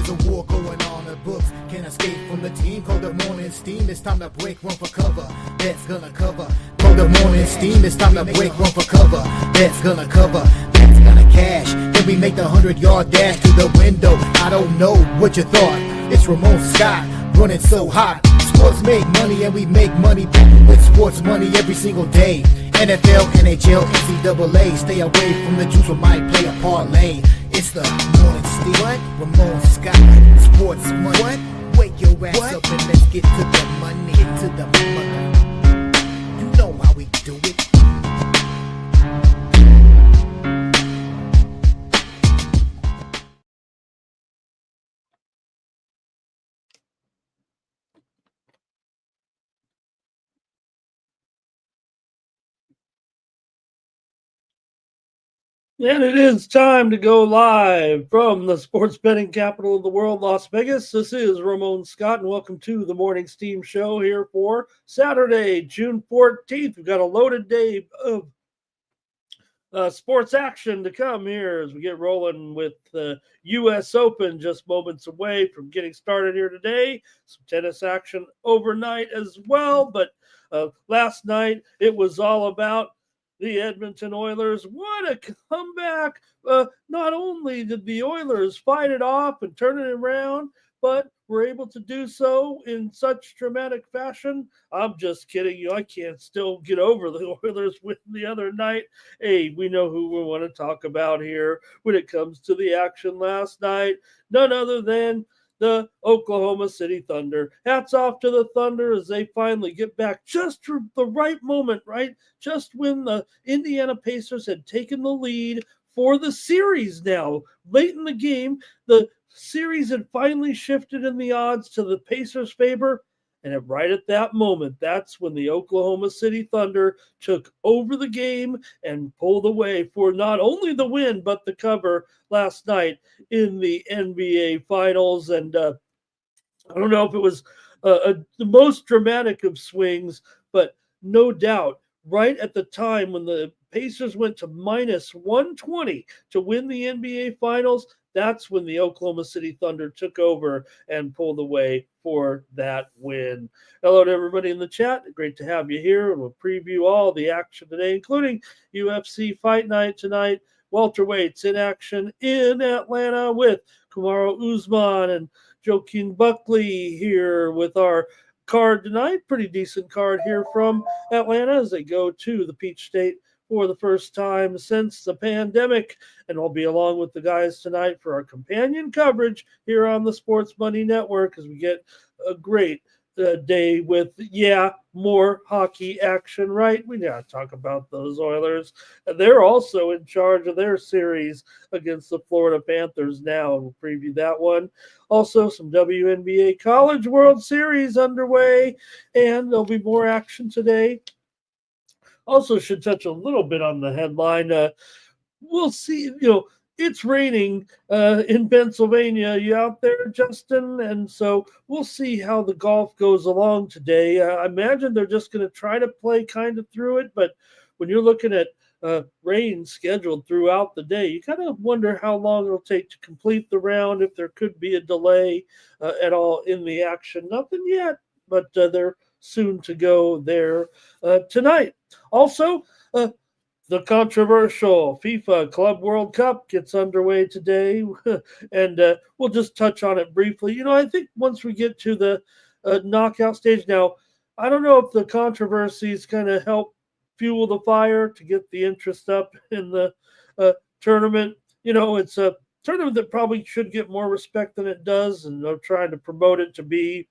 There's a war going on, the books can't escape from the team. Call the morning steam, it's time to break, run for cover. That's gonna cover. Call the morning steam, it's time to break, run for cover. That's gonna cover. That's gonna cash. Then we make the 100-yard dash to the window. I don't know what you thought. It's Ramon Scott running so hot. Sports make money and we make money with sports money every single day. NFL, NHL, NCAA. Stay away from the juice, we might play a parlay. It's the morning steam. What? Ramon Scott. Sports money. What? Wake your ass up and let's get to the money. Get to the money. You know how we do it. And it is time to go live from the sports betting capital of the world, Las Vegas. This is Ramon Scott, and welcome to the Morning Steam Show here for Saturday, June 14th. We've got a loaded day of sports action to come here as we get rolling with the U.S. Open just moments away from getting started here today. Some tennis action overnight as well, but last night it was all about the Edmonton Oilers. What a comeback. Not only did the Oilers fight it off and turn it around, but were able to do so in such dramatic fashion. I'm just kidding you. I can't still get over the Oilers win the other night. Hey, we know who we want to talk about here when it comes to the action last night. None other than the Oklahoma City Thunder. Hats off to the Thunder as they finally get back just for the right moment, right? Just when the Indiana Pacers had taken the lead for the series now. Late in the game, the series had finally shifted in the odds to the Pacers' favor. And right at that moment, that's when the Oklahoma City Thunder took over the game and pulled away for not only the win, but the cover last night in the NBA Finals. And I don't know if it was the most dramatic of swings, but no doubt, right at the time when the Pacers went to minus 120 to win the NBA Finals, that's when the Oklahoma City Thunder took over and pulled away for that win. Hello to everybody in the chat. Great to have you here. And we'll preview all the action today, including UFC Fight Night tonight. Welterweights in action in Atlanta with Kamaru Usman and Joaquin Buckley here with our card tonight. Pretty decent card here from Atlanta as they go to the Peach State for the first time since the pandemic. And I'll be along with the guys tonight for our companion coverage here on the Sports Money Network as we get a great day with, more hockey action, right? We got to talk about those Oilers. They're also in charge of their series against the Florida Panthers now, and we'll preview that one. Also, some WNBA College World Series underway, and there'll be more action today. Also should touch a little bit on the headline. We'll see, it's raining in Pennsylvania. You out there, Justin? And so we'll see how the golf goes along today. I imagine they're just going to try to play kind of through it. But when you're looking at rain scheduled throughout the day, you kind of wonder how long it'll take to complete the round, if there could be a delay at all in the action. Nothing yet, but they're soon to go there tonight. Also, the controversial FIFA Club World Cup gets underway today, and we'll just touch on it briefly. I think once we get to the knockout stage now, I don't know if the controversies kind of help fuel the fire to get the interest up in the tournament. It's a tournament that probably should get more respect than it does, and they're trying to promote it to be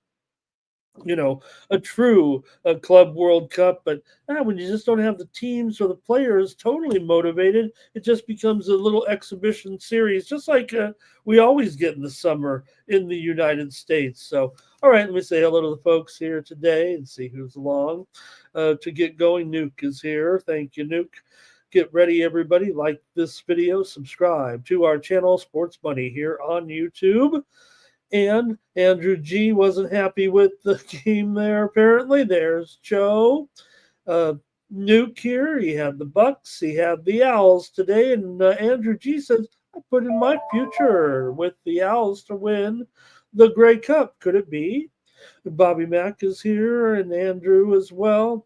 a true Club World Cup. But when you just don't have the teams or the players totally motivated, it just becomes a little exhibition series, just like we always get in the summer in the United States. So, all right, let me say hello to the folks here today and see who's along to get going. Nuke is here. Thank you, Nuke. Get ready, everybody. Like this video, subscribe to our channel, Sports Money, here on YouTube. And Andrew G wasn't happy with the game there, apparently. There's Joe. Nuke here. He had the Bucks. He had the Owls today. And Andrew G says, I put in my future with the Owls to win the Grey Cup. Could it be? Bobby Mack is here and Andrew as well.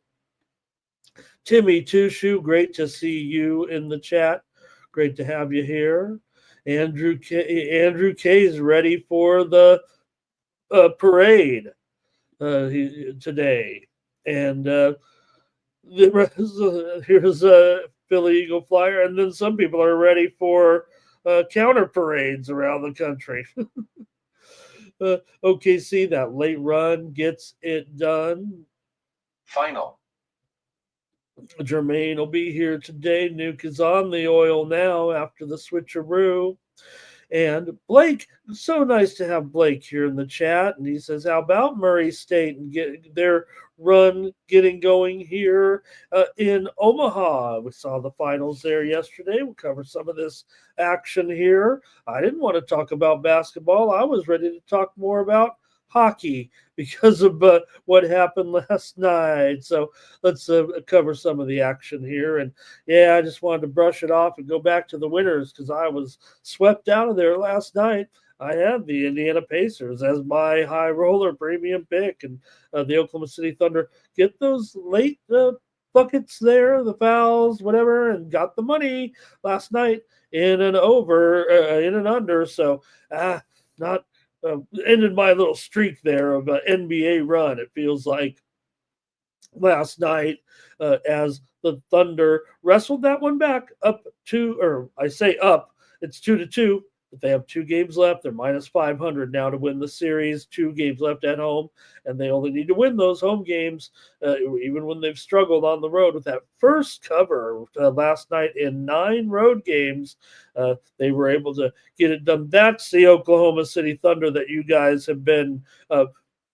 Timmy Tushu, great to see you in the chat. Great to have you here. Andrew K is ready for the parade today. And here's a Philly Eagle Flyer. And then some people are ready for counter parades around the country. OKC, that late run gets it done. Final. Jermaine will be here today. Nuke is on the oil now after the switcheroo. And Blake, so nice to have Blake here in the chat. And he says, how about Murray State and get their run getting going here in Omaha? We saw the finals there yesterday. We'll cover some of this action here. I didn't want to talk about basketball. I was ready to talk more about hockey because of what happened last night. So let's cover some of the action here. And yeah, I just wanted to brush it off and go back to the winners because I was swept out of there last night. I had the Indiana Pacers as my high roller premium pick, and the Oklahoma City Thunder get those late buckets there, the fouls, whatever, and got the money last night in and under. So not ended my little streak there of an NBA run. It feels like last night as the Thunder wrestled that one back up to, or I say up, it's 2-2. But they have 2 games left. They're minus 500 now to win the series. 2 games left at home, and they only need to win those home games, even when they've struggled on the road. With that first cover last night in 9 road games, they were able to get it done. That's the Oklahoma City Thunder that you guys have been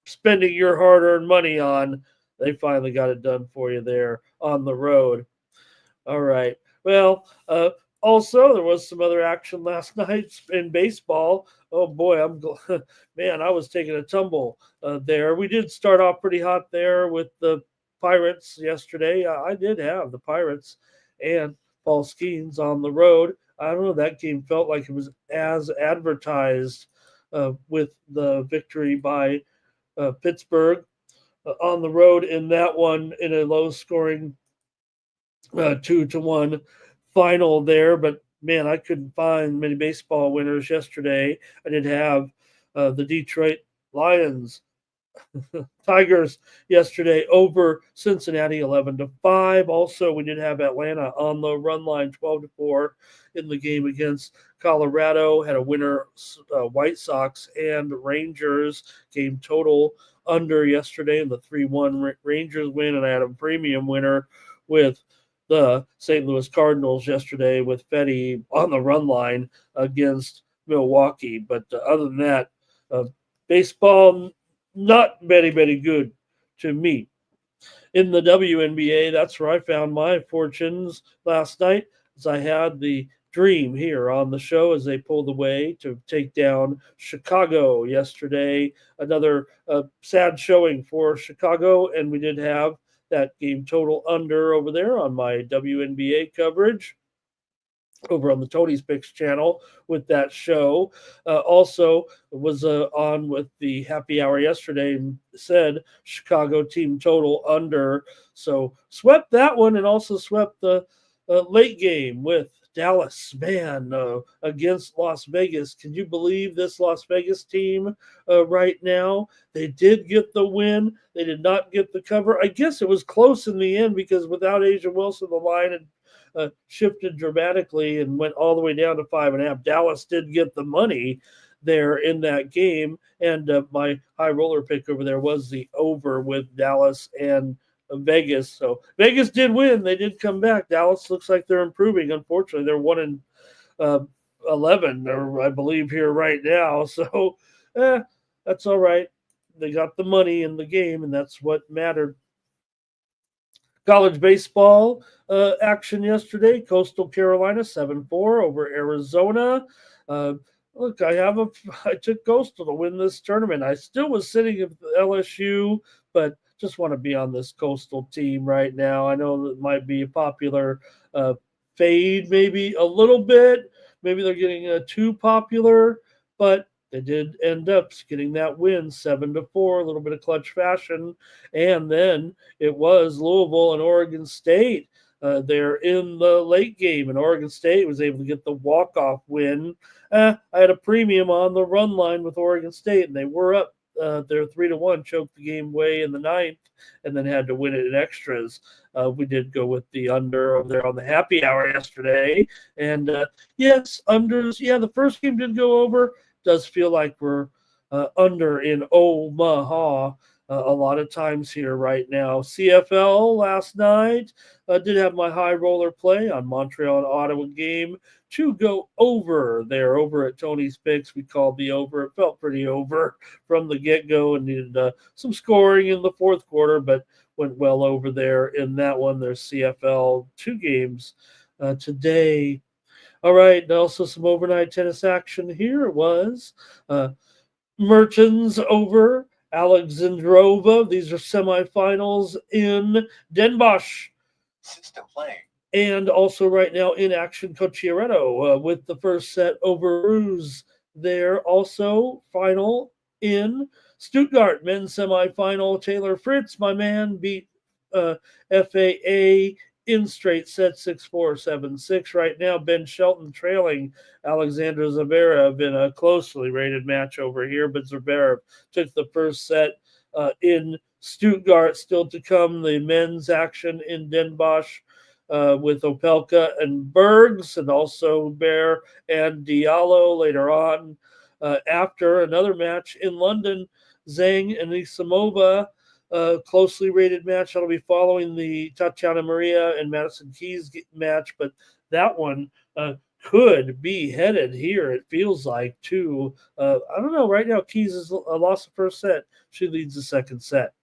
spending your hard-earned money on. They finally got it done for you there on the road. All right. Well, also, there was some other action last night in baseball. Oh boy, man, I was taking a tumble there. We did start off pretty hot there with the Pirates yesterday. I did have the Pirates and Paul Skeens on the road. I don't know, that game felt like it was as advertised with the victory by Pittsburgh on the road in that one in a low-scoring 2-1 final there. But man, I couldn't find many baseball winners yesterday. I did have the Detroit Lions Tigers yesterday over Cincinnati 11-5. Also, we did have Atlanta on the run line 12-4 in the game against Colorado. Had a winner, White Sox and Rangers game total under yesterday in the 3-1 Rangers win, and I had a premium winner with the St. Louis Cardinals yesterday with Fetty on the run line against Milwaukee. But other than that, baseball not very good to me. In the WNBA, that's where I found my fortunes last night, as I had the Dream here on the show as they pulled away to take down Chicago yesterday. Another sad showing for Chicago, and we did have that game total under over there on my WNBA coverage over on the Tony's Picks channel with that show. Also was on with the happy hour yesterday and said Chicago team total under. So swept that one, and also swept the late game with Dallas, man, against Las Vegas. Can you believe this Las Vegas team right now? They did get the win. They did not get the cover. I guess it was close in the end because without Asia Wilson, the line had shifted dramatically and went all the way down to 5.5. Dallas did get the money there in that game, and my high roller pick over there was the over with Dallas and Vegas. So Vegas did win. They did come back. Dallas looks like they're improving. Unfortunately, they're 1-11, or I believe here right now. So that's all right. They got the money in the game, and that's what mattered. College baseball action yesterday. Coastal Carolina 7-4 over Arizona. Look, I took Coastal to win this tournament. I still was sitting at LSU, but just want to be on this Coastal team right now. I know that might be a popular fade maybe a little bit, maybe they're getting too popular, but they did end up getting that win 7-4, a little bit of clutch fashion. And then it was Louisville and Oregon State. They're in the late game, and Oregon State was able to get the walk-off win. I had a premium on the run line with Oregon State, and they were up. They're 3-1, choked the game away in the ninth, and then had to win it in extras. We did go with the under over there on the happy hour yesterday. And yes, unders. Yeah, the first game did go over. Does feel like we're under in Omaha a lot of times here right now. CFL last night did have my high roller play on Montreal and Ottawa game to go over there over at Tony's Picks. We called the over. It felt pretty over from the get-go and needed some scoring in the fourth quarter, but went well over there in that one. There's CFL 2 games today. All right, and also some overnight tennis action here. It was Mertens over Alexandrova. These are semifinals in Den Bosch. System playing. And also right now in action, Cocchiaretto with the first set over Ruse there. Also final in Stuttgart, men's semifinal. Taylor Fritz, my man, beat FAA in straight set 6-4, 7-6. Right now, Ben Shelton trailing Alexander Zverev in a closely rated match over here, but Zverev took the first set in Stuttgart. Still to come, the men's action in Den Bosch with Opelka and Bergs, and also Bear and Diallo later on. After another match in London, Zhang and Isamova, closely rated match. That'll be following the Tatiana Maria and Madison Keys match, but that one could be headed here, it feels like, to, I don't know, right now Keys has lost the first set. She leads the second set.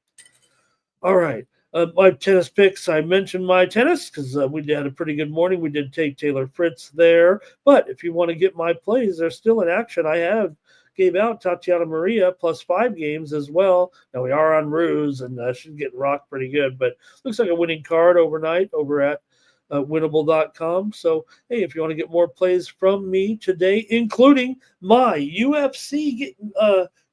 All right. My tennis picks, I mentioned my tennis because we had a pretty good morning. We did take Taylor Fritz there. But if you want to get my plays, they're still in action. I gave out Tatiana Maria plus 5 games as well. Now we are on Ruse, and she's getting rocked pretty good. But looks like a winning card overnight over at winnable.com. So, hey, if you want to get more plays from me today, including my UFC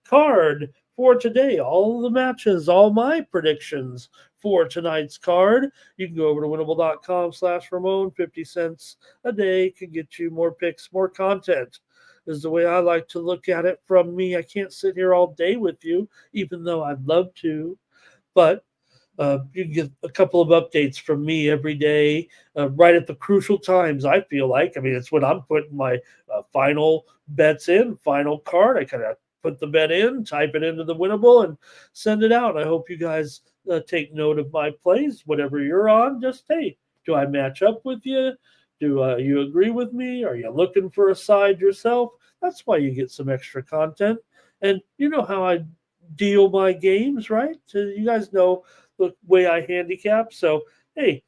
card for today, all the matches, all my predictions for tonight's card, you can go over to winnable.com/Ramon. 50 cents a day can get you more picks, more content, is the way I like to look at it from me. I can't sit here all day with you, even though I'd love to, but you can get a couple of updates from me every day, right at the crucial times, I feel like. I mean, it's when I'm putting my final bets in, final card. I kind of put the bet in, type it into the Winnable, and send it out. I hope you guys take note of my plays, whatever you're on. Just, hey, do I match up with you? Do you agree with me? Are you looking for a side yourself? That's why you get some extra content. And you know how I deal my games, right? So you guys know the way I handicap. So, hey,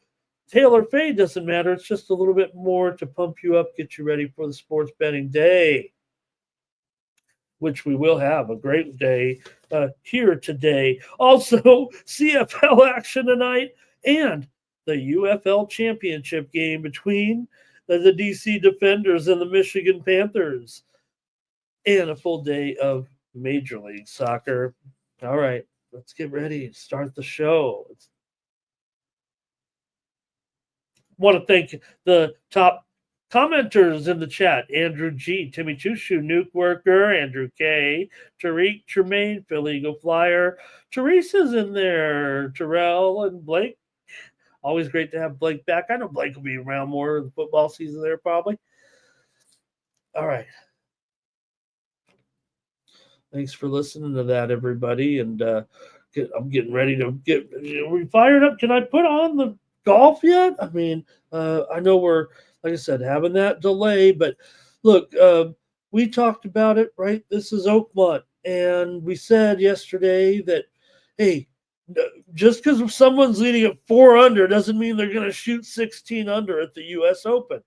tail or fade doesn't matter. It's just a little bit more to pump you up, get you ready for the sports betting day, which we will have a great day here today. Also, CFL action tonight and the UFL championship game between the DC Defenders and the Michigan Panthers, and a full day of Major League Soccer. All right, let's get ready to start the show. Want to thank the top commenters in the chat: Andrew G, Timmy Chushu, Nuke Worker, Andrew K, Tariq, Tremaine, Phil Eagle Flyer, Teresa's in there, Terrell and Blake. Always great to have Blake back. I know Blake will be around more in the football season there probably. All right. Thanks for listening to that, everybody. And I'm getting ready to get we fired up. Can I put on the golf yet? I mean, I know we're, like I said, having that delay, but look, we talked about it, right? This is Oakmont, and we said yesterday that, hey, just because someone's leading at 4 under doesn't mean they're going to shoot 16 under at the U.S. Open.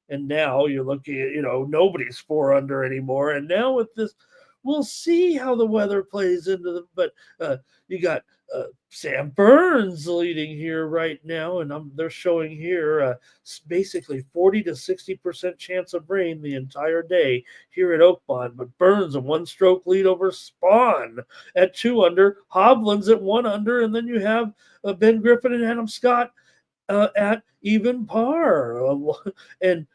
And now you're looking at, nobody's 4 under anymore. And now with we'll see how the weather plays into the. But you got Sam Burns leading here right now, and they're showing here basically 40 to 60% chance of rain the entire day here at Oakmont. But Burns a one-stroke lead over Spawn at 2 under, Hovland's at 1 under, and then you have Ben Griffin and Adam Scott at even par. And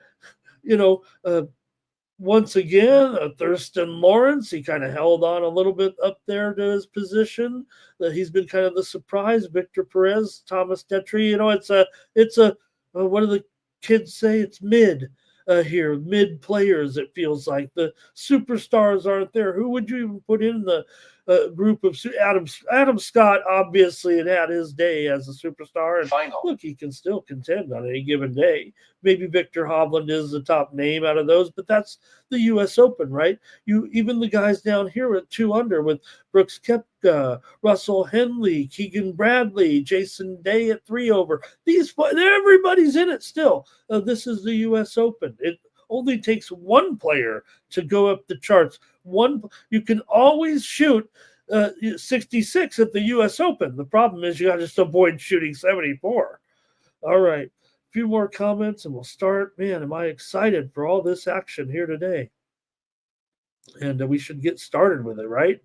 once again, Thurston Lawrence, he kind of held on a little bit up there to his position. He's been kind of the surprise. Victor Perez, Thomas Detry, it's a what do the kids say? It's mid here, mid players. It feels like the superstars aren't there. Who would you even put in the group of Adam Scott? Obviously, had his day as a superstar, and look, he can still contend on any given day. Maybe Victor Hovland is the top name out of those, but that's the U.S. Open, right? Even the guys down here at 2 under with Brooks Koepka, Russell Henley, Keegan Bradley, Jason Day at 3 over. Everybody's in it still. This is the U.S. Open. It only takes one player to go up the charts. You can always shoot 66 at the U.S. Open. The problem is you got to just avoid shooting 74. All right. A few more comments and we'll start. Man, am I excited for all this action here today. And we should get started with it, right?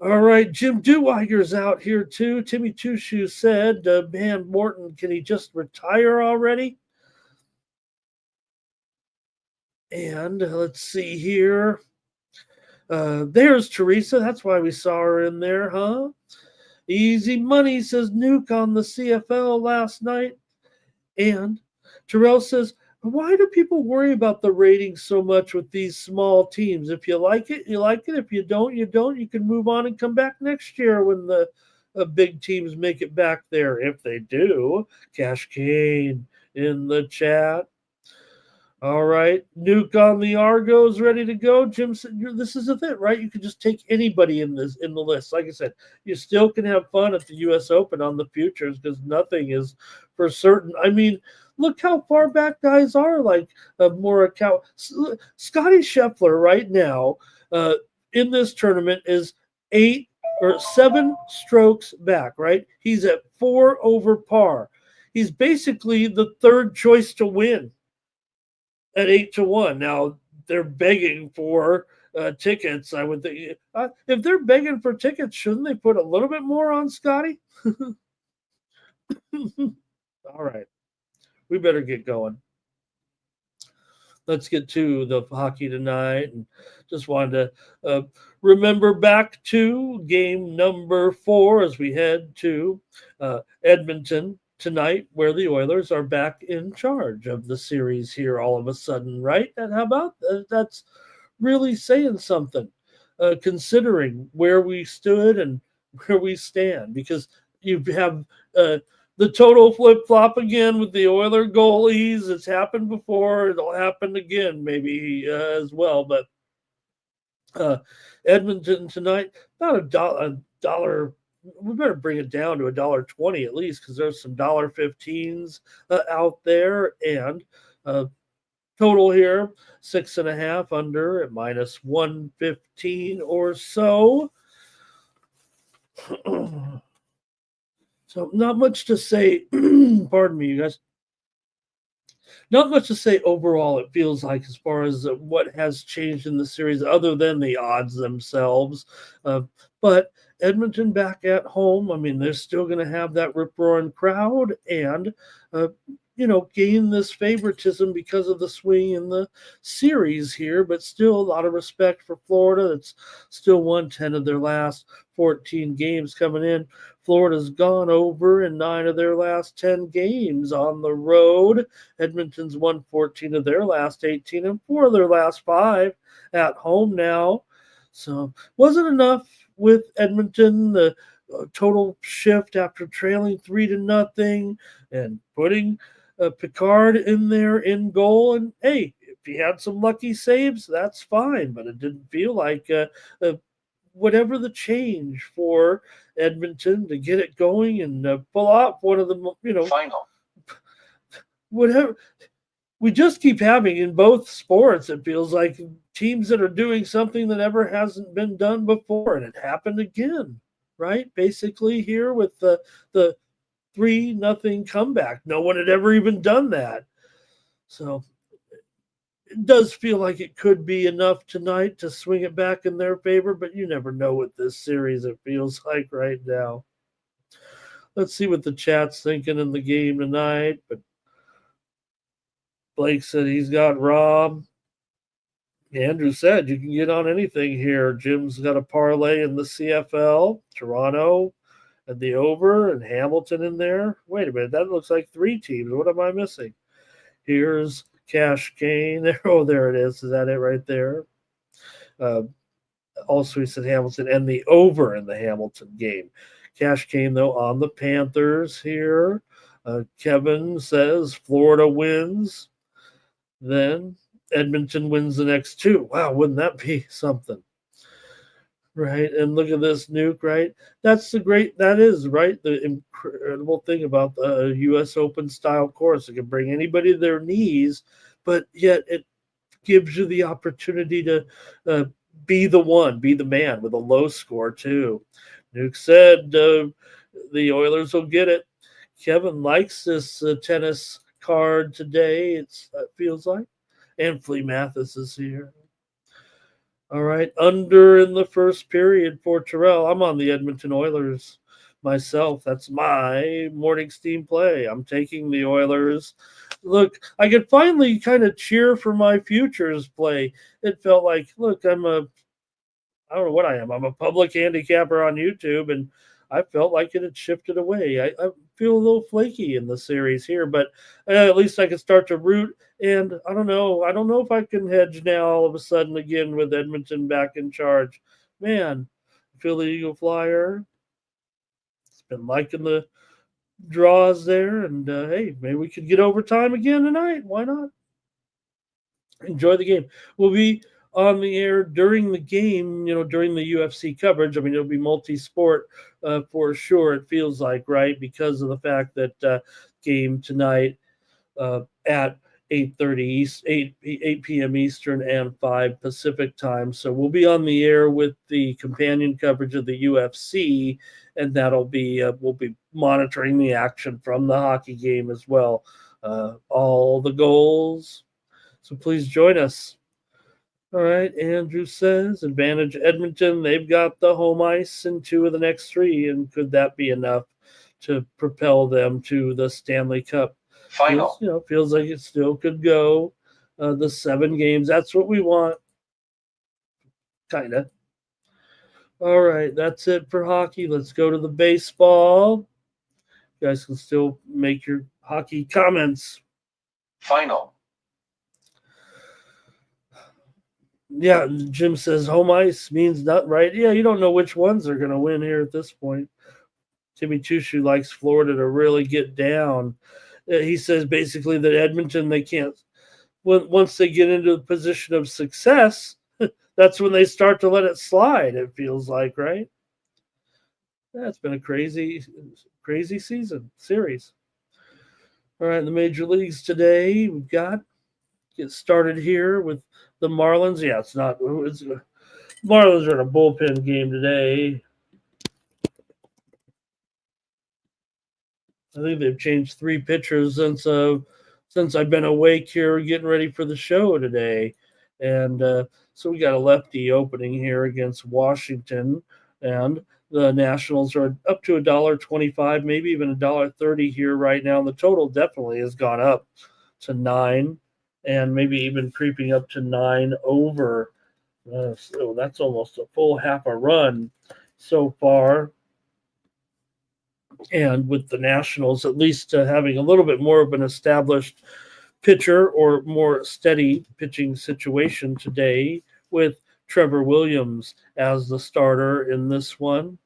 All right, Jim Deweiger's out here too. Timmy Two Shoes said, man, Morton, can he just retire already? And let's see here. There's Teresa. That's why we saw her in there, huh? Easy Money says Nuke on the CFL last night. And Terrell says, why do people worry about the ratings so much with these small teams? If you like it, you like it. If you don't, you don't. You can move on and come back next year when the big teams make it back there. If they do, Cash Kane in the chat. All right, Nuke on the Argos ready to go. Jim said, this is a thing, right? You can just take anybody in the list. Like I said, you still can have fun at the U.S. Open on the futures because nothing is for certain. I mean, look how far back guys are, like Morikawa. Scotty Scheffler right now in this tournament is 8 or 7 strokes back, right? He's at 4 over par. He's basically the third choice to win at 8-1. Now they're begging for tickets. I would think if they're begging for tickets, shouldn't they put a little bit more on Scotty? All right, we better get going. Let's get to the hockey tonight, and just wanted to remember back to game number 4 as we head to Edmonton tonight, where the Oilers are back in charge of the series here all of a sudden, right? And how about that's really saying something, considering where we stood and where we stand, because you have the total flip-flop again with the Oiler goalies. It's happened before. It'll happen again maybe as well. But Edmonton tonight, about a dollar. We better bring it down to $1.20 at least, because there's some $1.15s out there, and total here 6.5 under at minus 115 or so. So not much to say. Pardon me, you guys. Not much to say overall, it feels like, as far as what has changed in the series other than the odds themselves. But Edmonton back at home, I mean, they're still going to have that rip-roaring crowd and, gain this favoritism because of the swing in the series here, but still a lot of respect for Florida. That's still won 10 of their last 14 games coming in. Florida's gone over in 9 of their last 10 games on the road. Edmonton's won 14 of their last 18 and 4 of their last 5 at home now. So wasn't enough with Edmonton, the total shift after trailing 3-0 and putting Picard in there in goal. And hey, if he had some lucky saves, that's fine, but it didn't feel like whatever the change for Edmonton to get it going and pull off one of the, final. Whatever. We just keep having in both sports, it feels like teams that are doing something that ever hasn't been done before, and it happened again, right? Basically here with the 3-0 comeback. No one had ever even done that. So it does feel like it could be enough tonight to swing it back in their favor, but you never know with this series, it feels like right now. Let's see what the chat's thinking in the game tonight. But Blake said he's got Rob. Andrew said you can get on anything here. Jim's got a parlay in the CFL, Toronto, and the over, and Hamilton in there. Wait a minute, that looks like 3 teams. What am I missing? Here's Cash Gain. Oh, there it is. Is that it right there? Also, he said Hamilton and the over in the Hamilton game. Cash came, though, on the Panthers here. Kevin says Florida wins. Then Edmonton wins the next 2. Wow, wouldn't that be something? Right, and look at this, Nuke, right? That is, right, the incredible thing about the U.S. Open style course. It can bring anybody to their knees, but yet it gives you the opportunity to be the man with a low score, too. Nuke said the Oilers will get it. Kevin likes this tennis card today, it feels like. And Flea Mathis is here. All right, under in the first period for Terrell. I'm on the Edmonton Oilers myself. That's my morning steam play. I'm taking the Oilers. Look, I could finally kind of cheer for my futures play. It felt like, look, I don't know what I am. I'm a public handicapper on YouTube, and I felt like it had shifted away. I feel a little flaky in the series here, but at least I can start to root. And I don't know if I can hedge now all of a sudden again with Edmonton back in charge. Man, feel the Eagle Flyer. It's been liking the draws there, and hey, maybe we could get overtime again tonight. Why not? Enjoy the game. We'll be on the air during the game, during the UFC coverage. I mean, it'll be multi-sport for sure, it feels like, right? Because of the fact that game tonight at 8 p.m. Eastern and 5 Pacific time. So we'll be on the air with the companion coverage of the UFC, and that'll be, we'll be monitoring the action from the hockey game as well. All the goals. So please join us. All right, Andrew says advantage Edmonton. They've got the home ice in 2 of the next 3, and could that be enough to propel them to the Stanley Cup? Final. Feels like it still could go. The 7 games, that's what we want. Kind of. All right, that's it for hockey. Let's go to the baseball. You guys can still make your hockey comments. Final. Yeah, Jim says home ice means not right. Yeah, you don't know which ones are going to win here at this point. Timmy Chushu likes Florida to really get down. He says basically that Edmonton, they can't, once they get into a position of success, that's when they start to let it slide, it feels like, right? That's been a crazy series. All right, in the major leagues today, we've got get started here with the Marlins. Yeah, Marlins are in a bullpen game today. I think they've changed 3 pitchers since I've been awake here getting ready for the show today. And so we got a lefty opening here against Washington, and the Nationals are up to $1.25, maybe even $1.30 here right now. And the total definitely has gone up to 9, and maybe even creeping up to 9 over. So that's almost a full half a run so far. And with the Nationals, at least having a little bit more of an established pitcher or more steady pitching situation today with Trevor Williams as the starter in this one.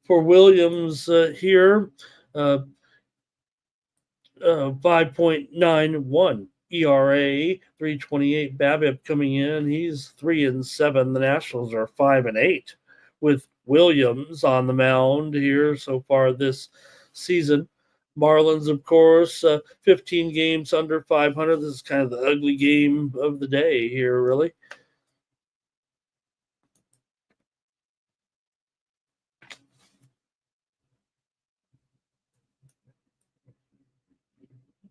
For Williams here, 5.91 ERA, 3.28 BABIP coming in. He's 3-7. The Nationals are 5-8 with Williams on the mound here so far this season. Marlins, of course, 15 games under 500. This is kind of the ugly game of the day here, really.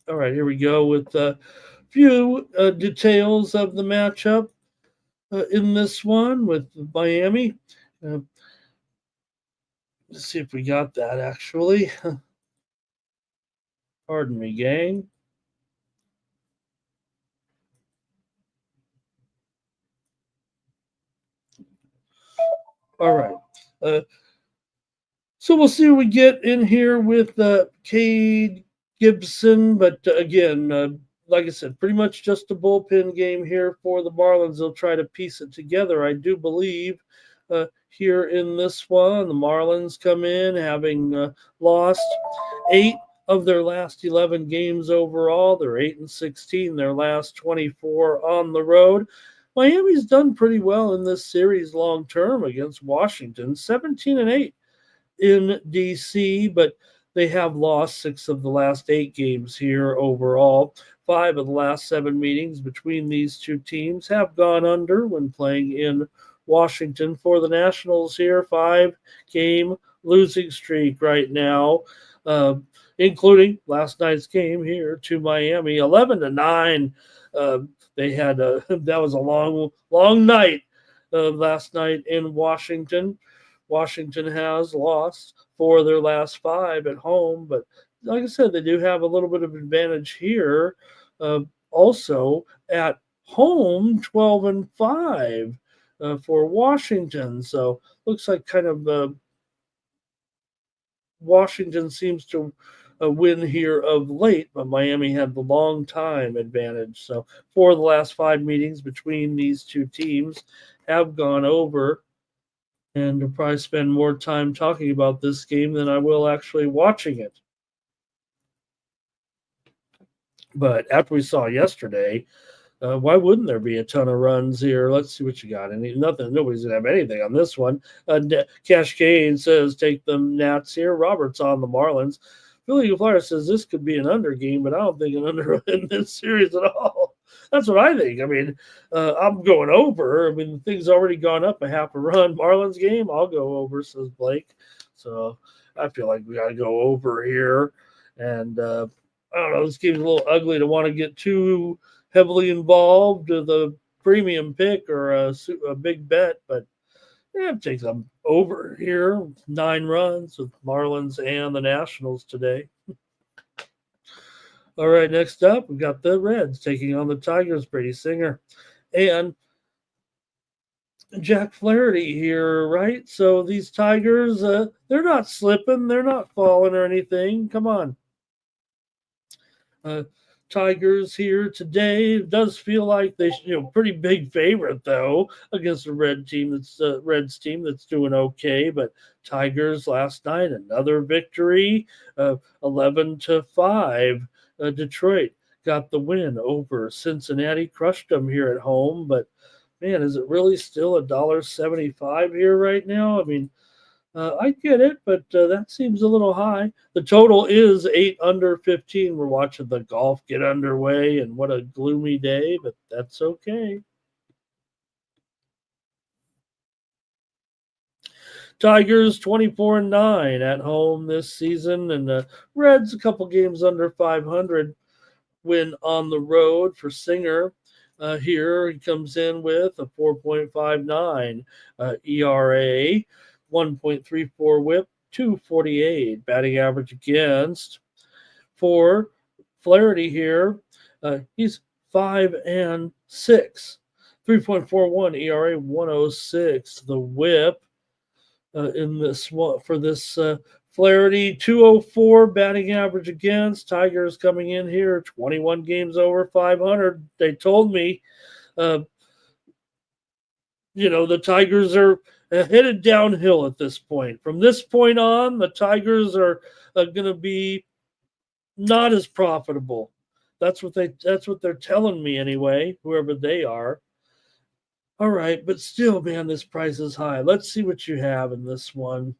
All right, here we go with a few details of the matchup in this one with Miami. Uh, let's see if we got that actually. Pardon me, gang. All right. Uh, so we'll see what we get in here with Cade Gibson. But again, like I said, pretty much just a bullpen game here for the Marlins. They'll try to piece it together. I do believe here in this one, the Marlins come in having lost 8 of their last 11 games overall. They're 8-16, their last 24 on the road. Miami's done pretty well in this series long term against Washington, 17-8 in DC, but they have lost 6 of the last 8 games here overall. 5 of the last 7 meetings between these two teams have gone under when playing in Washington. For the Nationals here, 5-game losing streak right now, including last night's game here to Miami, 11-9. They had that was a long night last night in Washington. Washington has lost 4 of their last 5 at home, but like I said, they do have a little bit of advantage here. Also at home, 12-5 for Washington. So looks like kind of Washington seems to win here of late, but Miami had the long time advantage. So 4 of the last 5 meetings between these two teams have gone over. And I'll probably spend more time talking about this game than I will actually watching it. But after we saw yesterday, why wouldn't there be a ton of runs here? Let's see what you got. Nothing. Nobody's gonna have anything on this one. Cash Kane says take the Nats here. Robert's on the Marlins. Philly Flyer says this could be an under game, but I don't think an under in this series at all. That's what I think. I mean, I'm going over. I mean, the thing's already gone up a half a run. Marlins game, I'll go over, says Blake. So I feel like we got to go over here. And I don't know, this game's a little ugly to want to get too heavily involved with a premium pick or a big bet, but yeah, it takes them over here. 9 runs with Marlins and the Nationals today. All right, next up, we've got the Reds taking on the Tigers, Brady Singer. And Jack Flaherty here, right? So these Tigers, they're not slipping, they're not falling or anything. Come on. Tigers here today. It does feel like they, pretty big favorite though against the Reds team that's doing okay. But Tigers last night, another victory, 11-5. Detroit got the win over Cincinnati, crushed them here at home. But man, is it really still $1.75 here right now? I mean, I get it, but that seems a little high. The total is 8 under 15. We're watching the golf get underway, and what a gloomy day, but that's okay. Tigers 24-9 at home this season, and the Reds a couple games under 500. Win on the road for Singer. Here he comes in with a 4.59 ERA. 1.34 whip, 248 batting average against. For Flaherty here, he's 5-6, 3.41 ERA, 106. The whip in this one for this Flaherty, 204 batting average against. Tigers coming in here, 21 games over 500. They told me, the Tigers are headed downhill at this point. From this point on, the Tigers are going to be not as profitable. That's what they're telling me anyway, whoever they are. All right, but still, man, this price is high. Let's see what you have in this one.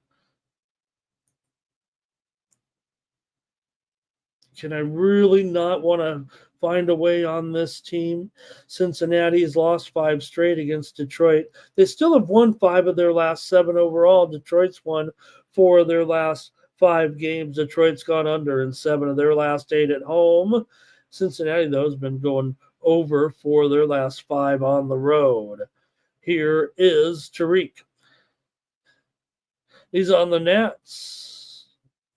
Can I really not want to find a way on this team? Cincinnati has lost 5 straight against Detroit. They still have won 5 of their last 7 overall. Detroit's won 4 of their last 5 games. Detroit's gone under in 7 of their last 8 at home. Cincinnati, though, has been going over for their last 5 on the road. Here is Tariq. He's on the Nats.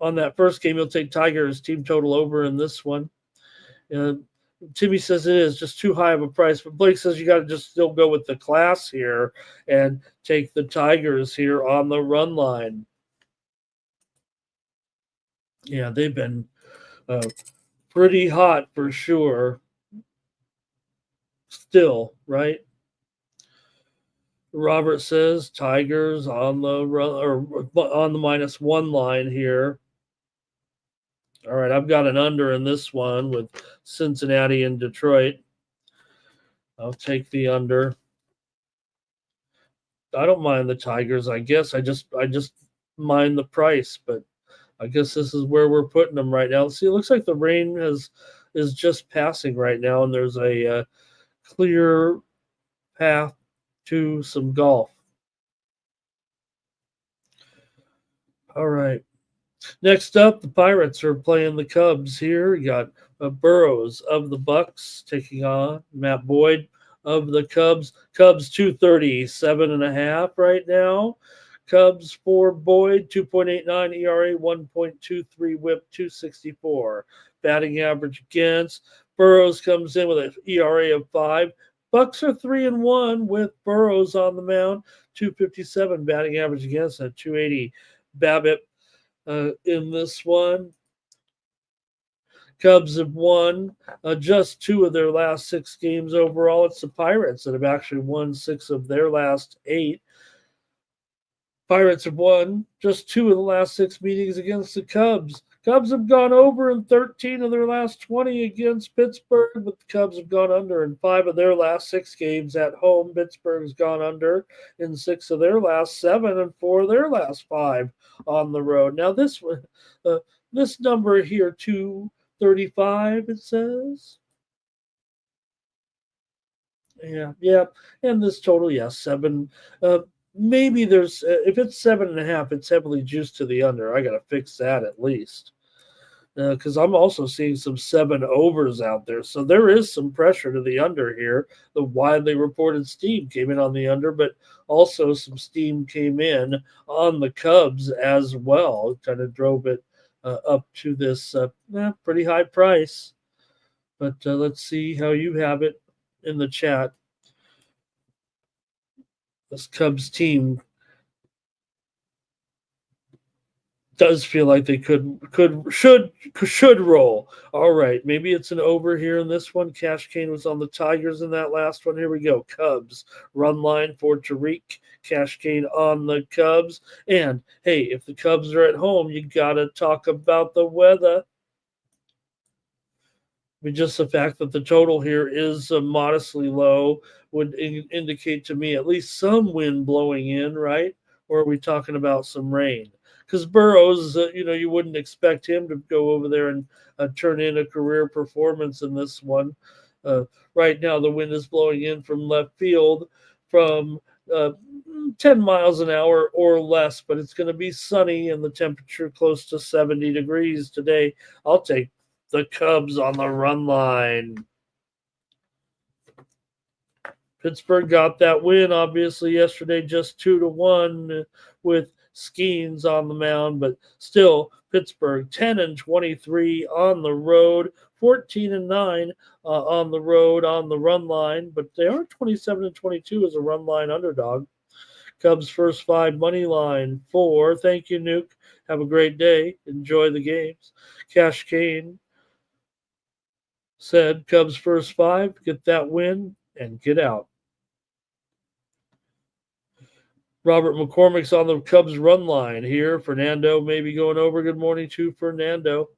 On that first game, he'll take Tigers team total over in this one. Timmy says it is just too high of a price, but Blake says you got to just still go with the class here and take the Tigers here on the run line. Yeah, they've been pretty hot for sure. Still, right? Robert says Tigers on the run or on the -1 line here. All right, I've got an under in this one with Cincinnati and Detroit. I'll take the under. I don't mind the Tigers. I guess I just mind the price, but I guess this is where we're putting them right now. See, it looks like the rain is just passing right now, and there's a clear path to some golf. All right. Next up, the Pirates are playing the Cubs here. You got Burrows of the Bucks taking on Matt Boyd of the Cubs. Cubs 230, 7.5 right now. Cubs for Boyd, 2.89 ERA, 1.23 whip, 264. Batting average against. Burrows comes in with an ERA of 5. Bucks are 3-1 with Burrows on the mound, 257 batting average against at 280. BABIP in this one. Cubs have won just 2 of their last 6 games overall. It's the Pirates that have actually won 6 of their last 8. Pirates have won just 2 of the last 6 meetings against the Cubs. Cubs have gone over in 13 of their last 20 against Pittsburgh, but the Cubs have gone under in 5 of their last 6 games at home. Pittsburgh's gone under in 6 of their last 7 and 4 of their last 5 on the road. Now this number here, 235, it says. Yeah, and this total, 7. Maybe there's if it's 7.5, it's heavily juiced to the under. I got to fix that at least because I'm also seeing some 7 overs out there. So there is some pressure to the under here. The widely reported steam came in on the under, but also some steam came in on the Cubs as well. Kind of drove it up to this pretty high price. But let's see how you have it in the chat. This Cubs team does feel like they should roll. All right, maybe it's an over here in this one. Cash Cane was on the Tigers in that last one. Here we go. Cubs run line for Tariq. Cash Cane on the Cubs. And hey, if the Cubs are at home, you gotta talk about the weather. I mean, just the fact that the total here is modestly low would indicate to me at least some wind blowing in, right? Or are we talking about some rain? Because Burrows, you wouldn't expect him to go over there and turn in a career performance in this one. Right now, the wind is blowing in from left field from 10 miles an hour or less, but it's going to be sunny and the temperature close to 70 degrees today. I'll take the Cubs on the run line. Pittsburgh got that win, obviously, yesterday, just 2-1 with Skeens on the mound, but still, Pittsburgh 10-23 on the road, 14-9 on the road on the run line, but they are 27-22 as a run line underdog. Cubs first 5 money line 4. Thank you, Nuke. Have a great day. Enjoy the games. Cash Cane said Cubs first 5, get that win and get out. Robert McCormick's on the Cubs run line here. Fernando maybe going over. Good morning to Fernando.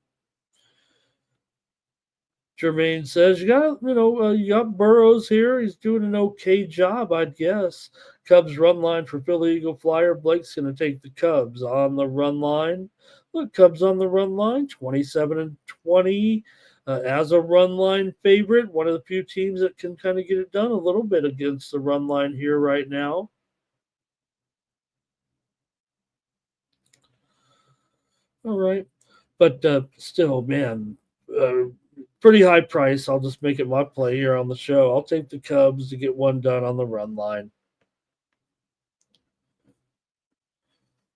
Jermaine says you got Burrows here. He's doing an okay job, I'd guess. Cubs run line for Philly Eagle Flyer. Blake's going to take the Cubs on the run line. The Cubs on the run line, 27-20. As a run line favorite, one of the few teams that can kind of get it done a little bit against the run line here right now. All right. But still, man, pretty high price. I'll just make it my play here on the show. I'll take the Cubs to get one done on the run line.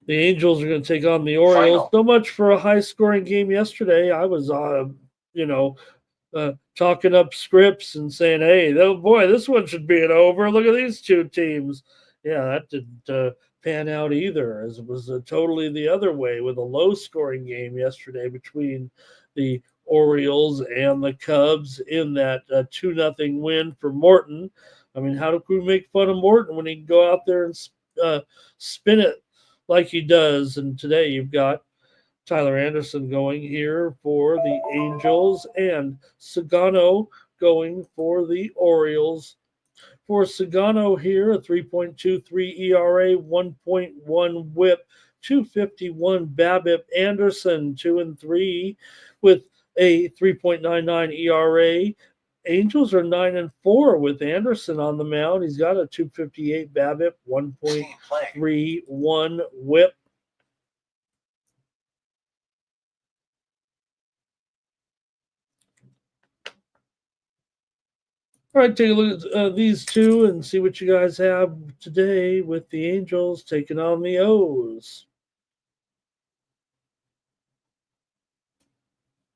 The Angels are going to take on the Orioles. Final. So much for a high-scoring game yesterday. I was, talking up scripts and saying, "Hey, boy, this one should be an over. Look at these two teams." Yeah, that didn't pan out either, as it was totally the other way with a low-scoring game yesterday between the Orioles and the Cubs in that 2-0 win for Morton. I mean, how do we make fun of Morton when he can go out there and spin it like he does? And today you've got Tyler Anderson going here for the Angels and Sagano going for the Orioles. For Sagano here, a 3.23 ERA, 1.1 whip, 251 BABIP. Anderson, 2-3 with a 3.99 ERA. Angels are 9-4 with Anderson on the mound. He's got a 258 BABIP, 1.31 whip. All right, take a look at these two and see what you guys have today with the Angels taking on the O's.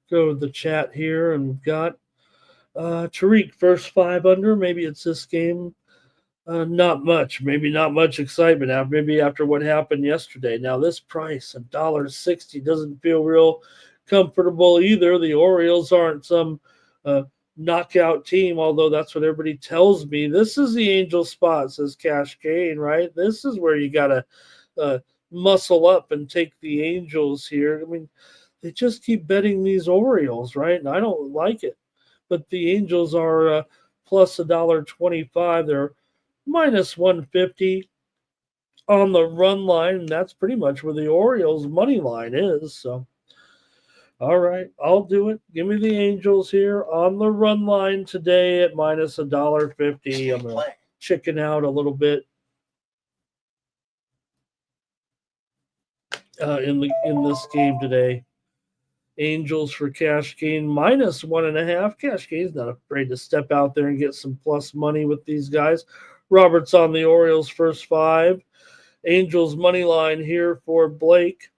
Go to the chat here, and we've got Tariq, first 5 under. Maybe it's this game. Not much. Maybe not much excitement. Maybe after what happened yesterday. Now, this price, $1.60, doesn't feel real comfortable either. The Orioles aren't some knockout team, although that's what everybody tells me. This is the Angel spot, says Cash Kane, right? This is where you got to muscle up and take the Angels here. I mean, they just keep betting these Orioles, right? And I don't like it. But the Angels are plus $1.25. They're minus 150 on the run line. And that's pretty much where the Orioles money line is. So, all right, I'll do it. Give me the Angels here on the run line today at minus $1.50. I'm going to chicken out a little bit in this game today. Angels for Cash Gain minus 1.5. Cash Gain's not afraid to step out there and get some plus money with these guys. Robert's on the Orioles first 5. Angels money line here for Blake.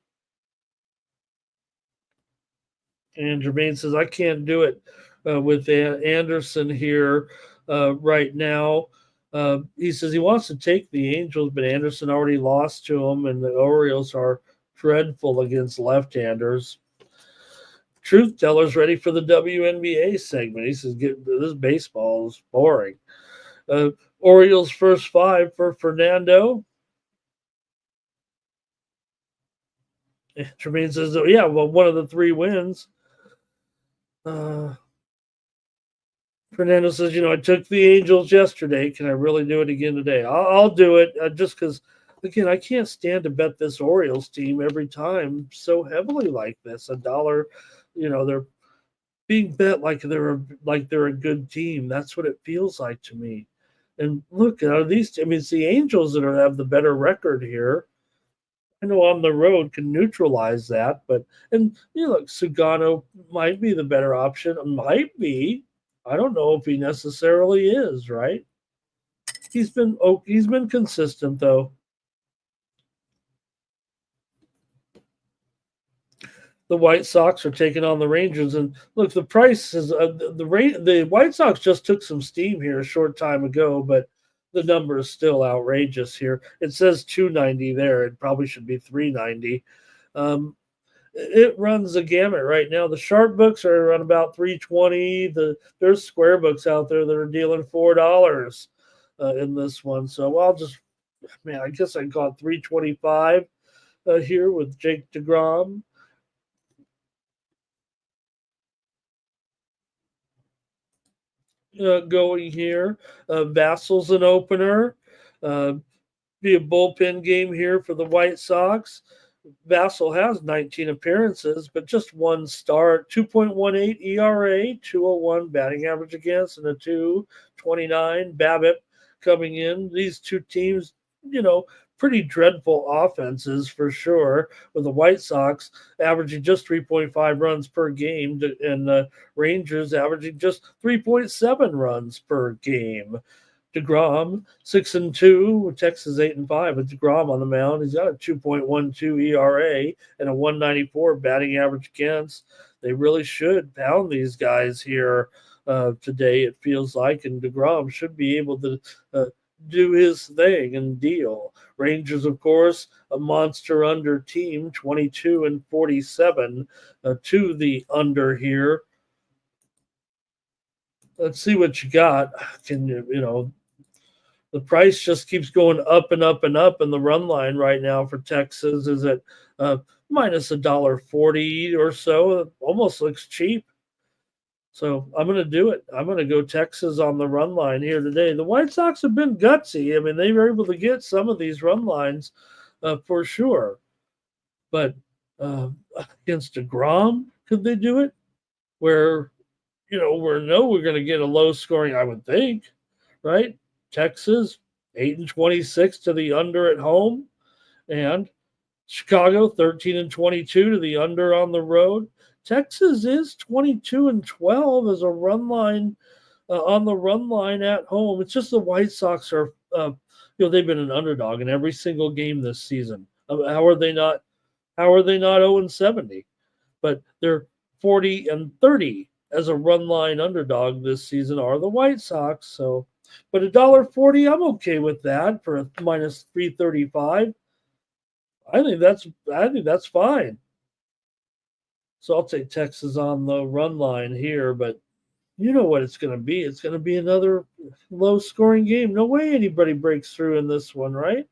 And Jermaine says, I can't do it with Anderson here right now. He says he wants to take the Angels, but Anderson already lost to him, and the Orioles are dreadful against left-handers. Truth Teller's ready for the WNBA segment. He says, this baseball is boring. Orioles first 5 for Fernando. Tremaine says, yeah, well, one of the 3 wins. Fernando says, I took the Angels yesterday. Can I really do it again today? I'll do it just because, again, I can't stand to bet this Orioles team every time so heavily like this. $1, they're being bet like they're a good team. That's what it feels like to me. And look, these. I mean, it's the Angels that have the better record here. I know on the road can neutralize that, but look, Sagano might be the better option. Might be. I don't know if he necessarily is, right? He's been consistent though. The White Sox are taking on the Rangers, and look, the price is the White Sox just took some steam here a short time ago, but the number is still outrageous here. It says 290 there. It probably should be 390. It runs the gamut right now. The sharp books are around about 320. There's square books out there that are dealing $4 in this one. So I guess I got 325 here with Jake DeGrom. Going here. Vassal's an opener. Be a bullpen game here for the White Sox. Vassell has 19 appearances, but just one start, 2.18 ERA, 201 batting average against, and a 2.29. Babbitt coming in. These two teams, pretty dreadful offenses for sure, with the White Sox averaging just 3.5 runs per game and the Rangers averaging just 3.7 runs per game. DeGrom 6-2, Texas 8-5. With DeGrom on the mound, he's got a 2.12 ERA and a 194 batting average against. They really should pound these guys here today. It feels like, and DeGrom should be able to do his thing and deal. Rangers, of course, a monster under team, 22-47 to the under here. Let's see what you got. Can you the price just keeps going up and up and up, and the run line right now for Texas is at minus $1.40 or so. It almost looks cheap. So I'm going to do it. I'm going to go Texas on the run line here today. The White Sox have been gutsy. I mean, they were able to get some of these run lines for sure. But against DeGrom, could they do it? Where, we're going to get a low scoring, I would think, right? Texas 8-26 to the under at home, and Chicago 13-22 to the under on the road. Texas is 22-12 as a run line on the run line at home. It's just the White Sox are, they've been an underdog in every single game this season. How are they not 0-70? But they're 40-30 as a run line underdog this season are the White Sox. So, but $1.40, I'm okay with that for a minus 335. I think that's fine. So I'll take Texas on the run line here, but you know what it's going to be. It's going to be another low-scoring game. No way anybody breaks through in this one, right?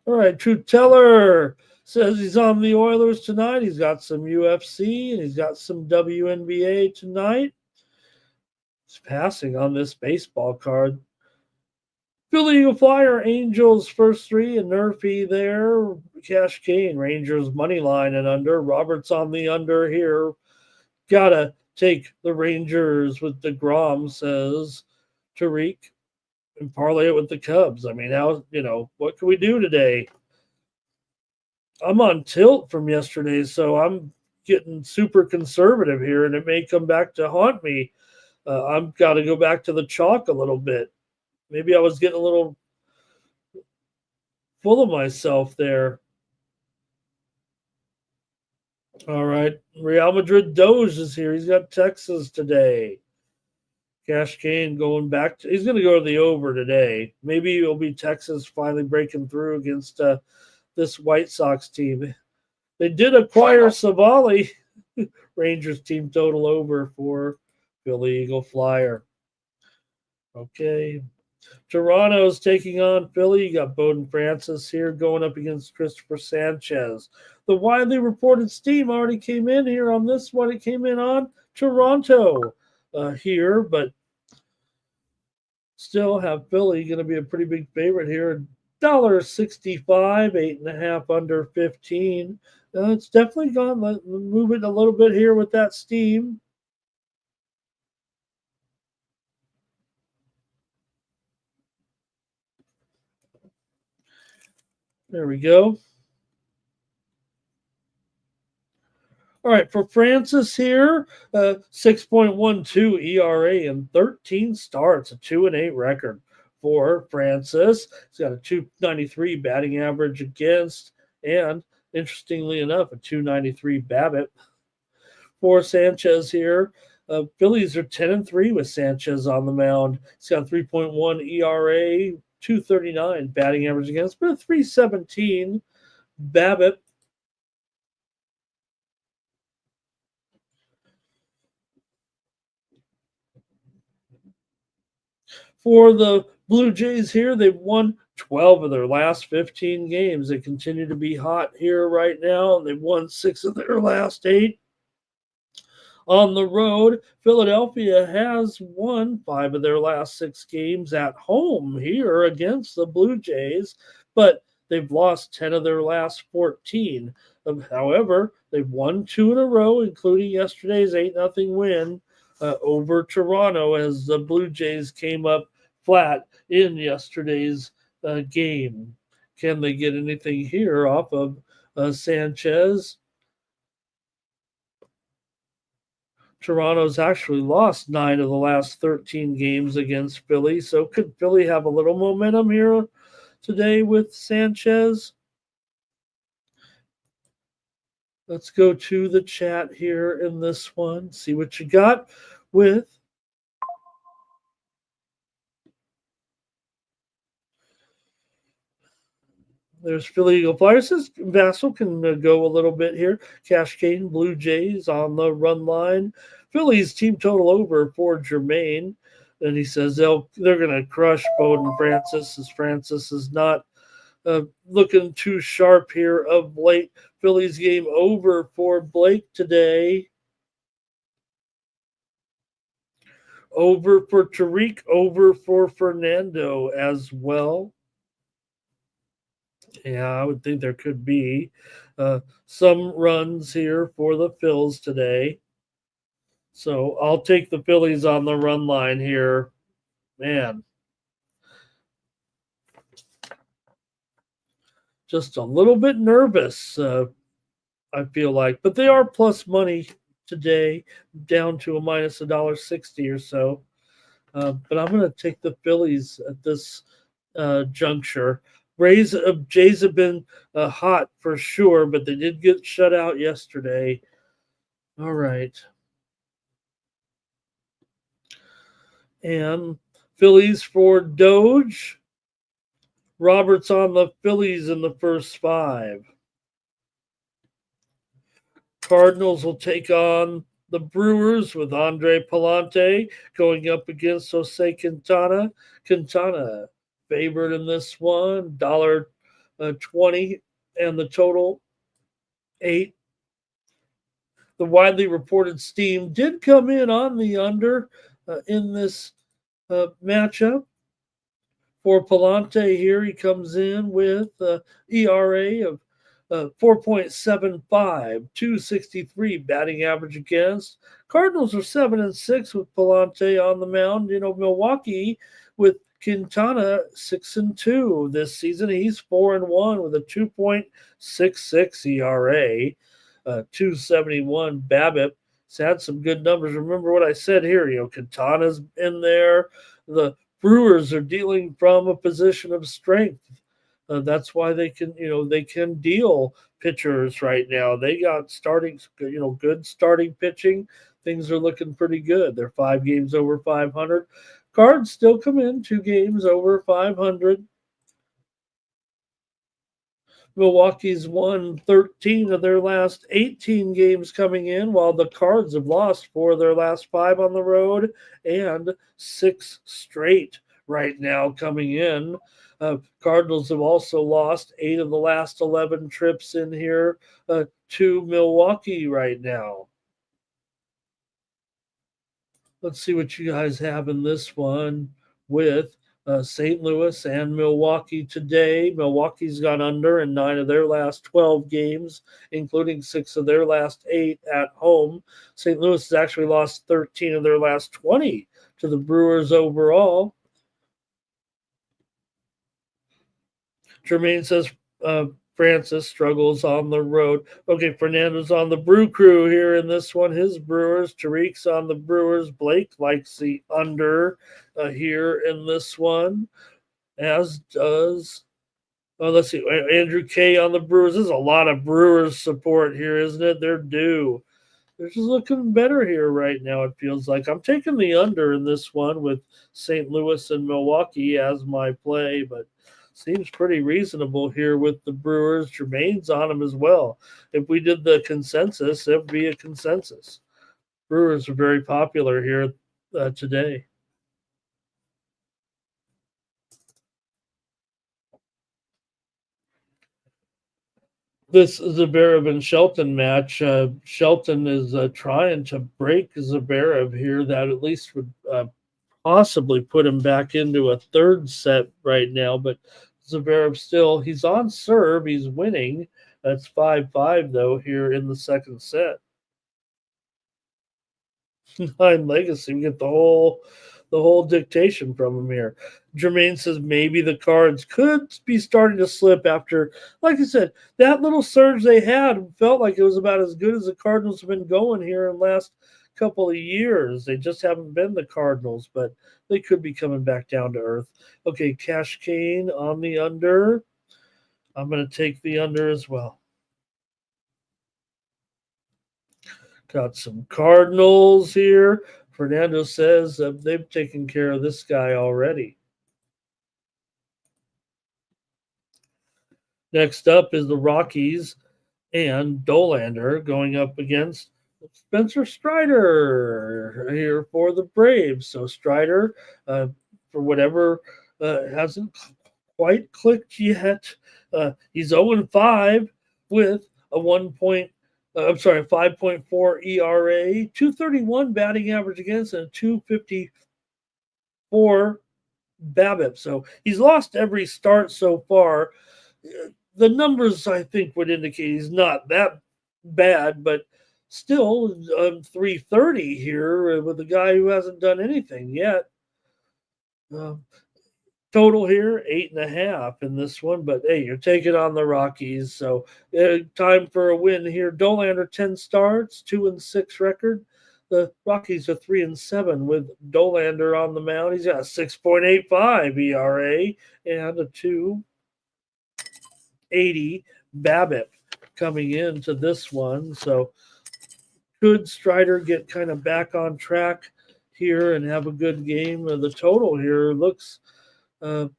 All right, Truth Teller says he's on the Oilers tonight. He's got some UFC and he's got some WNBA tonight. He's passing on this baseball card. Philly Eagle Flyer, Angels first three, and Nerfy there. Cash Kane, Rangers money line and under. Roberts on the under here. Gotta take the Rangers with DeGrom, says Tariq, and parlay it with the Cubs. I mean, what can we do today? I'm on tilt from yesterday, so I'm getting super conservative here, and it may come back to haunt me. I've got to go back to the chalk a little bit. Maybe I was getting a little full of myself there. All right. Real Madrid Doge is here. He's got Texas today. Cash Kane going back. He's going to go to the over today. Maybe it'll be Texas finally breaking through against this White Sox team. They did acquire Savali. Rangers team total over for Philly Eagle Flyer. Okay. Toronto's taking on Philly. You got Bowden Francis here going up against Christopher Sanchez. The widely reported steam already came in here on this one. It came in on Toronto here, but still have Philly going to be a pretty big favorite here. $1.65, 8.5 under 15. It's definitely gone moving a little bit here with that steam. There we go. All right, for Francis here, 6.12 ERA and 13 starts, a 2-8 record for Francis. He's got a 293 batting average against, and interestingly enough, a 293 BABIP. For Sanchez here, Phillies are 10-3 with Sanchez on the mound. He's got a 3.1 ERA, 239 batting average against, but a 317 BABIP. For the Blue Jays here, they've won 12 of their last 15 games. They continue to be hot here right now, and they've won 6 of their last 8. on the road. Philadelphia has won 5 of their last 6 games at home here against the Blue Jays, but they've lost 10 of their last 14. However, they've won 2 in a row, including yesterday's 8-0 win over Toronto as the Blue Jays came up flat in yesterday's game. Can they get anything here off of Sanchez? Toronto's actually lost 9 of the last 13 games against Philly. So could Philly have a little momentum here today with Sanchez? Let's go to the chat here in this one. See what you got with there's Philly Eagle Flyers. Says Vassal can go a little bit here. Cascade Blue Jays on the run line. Philly's team total over for Jermaine. And he says they're going to crush Bowden Francis as Francis is not looking too sharp here of late. Phillies game over for Blake today. Over for Tariq, over for Fernando as well. Yeah, I would think there could be some runs here for the Phils today. So I'll take the Phillies on the run line here. Man, just a little bit nervous, I feel like. But they are plus money today, down to a minus $1.60 or so. But I'm going to take the Phillies at this juncture. Jays have been hot for sure, but they did get shut out yesterday. All right. And Phillies for Doge. Roberts on the Phillies in the first 5. Cardinals will take on the Brewers with Andre Palante going up against Jose Quintana. Quintana favored in this one, $1.20, and the total 8. The widely reported steam did come in on the under in this matchup. For Palante here, he comes in with ERA of 4.75, 263 batting average against. Cardinals are 7-6 with Palante on the mound. Milwaukee with Quintana 6-2 this season. He's 4-1 with a 2.66 ERA, 271 BABIP. He's had some good numbers. Remember what I said here. Quintana's in there. The Brewers are dealing from a position of strength. That's why they can deal pitchers right now. They got good starting pitching. Things are looking pretty good. They're 5 games over 500. Cards still come in 2 games over 500. Milwaukee's won 13 of their last 18 games coming in, while the Cards have lost 4 of their last 5 on the road and 6 straight right now coming in. Cardinals have also lost 8 of the last 11 trips in here to Milwaukee right now. Let's see what you guys have in this one with St. Louis and Milwaukee today. Milwaukee's gone under in 9 of their last 12 games, including 6 of their last 8 at home. St. Louis has actually lost 13 of their last 20 to the Brewers overall. Jermaine says Francis struggles on the road. Okay, Fernando's on the Brew Crew here in this one. His Brewers. Tariq's on the Brewers. Blake likes the under here in this one, as does, let's see, Andrew K on the Brewers. There's a lot of Brewers support here, isn't it? They're due. They're just looking better here right now, it feels like. I'm taking the under in this one with St. Louis and Milwaukee as my play, but seems pretty reasonable here with the Brewers. Jermaine's on them as well. If we did the consensus, it would be a consensus. Brewers are very popular here today. This Zverev and Shelton match. Shelton is trying to break Zverev here. That at least would possibly put him back into a third set right now. But Zverev still, he's on serve. He's winning. That's 5-5 though here in the second set. 9 legacy. We get the whole dictation from him here. Jermaine says maybe the Cards could be starting to slip after, like I said, that little surge they had felt like it was about as good as the Cardinals have been going here in the last couple of years. They just haven't been the Cardinals, but they could be coming back down to earth. Okay, Cash Kane on the under. I'm going to take the under as well. Got some Cardinals here. Fernando says they've taken care of this guy already. Next up is the Rockies and Dolander going up against Spencer Strider here for the Braves. So Strider, for whatever, hasn't quite clicked yet. He's 0-5 with a 5.4 ERA, 231 batting average against, and a 254 BABIP. So he's lost every start so far. The numbers, I think, would indicate he's not that bad, but still 330 here with a guy who hasn't done anything yet. Total here, 8.5 in this one, but hey, you're taking on the Rockies, so time for a win here. Dolander 10 starts, 2-6 record. The Rockies are 3-7 with Dolander on the mound. He's got a 6.85 ERA and a 2.80 BABIP coming into this one. So could Strider get kind of back on track here and have a good game? The total here looks 8.5.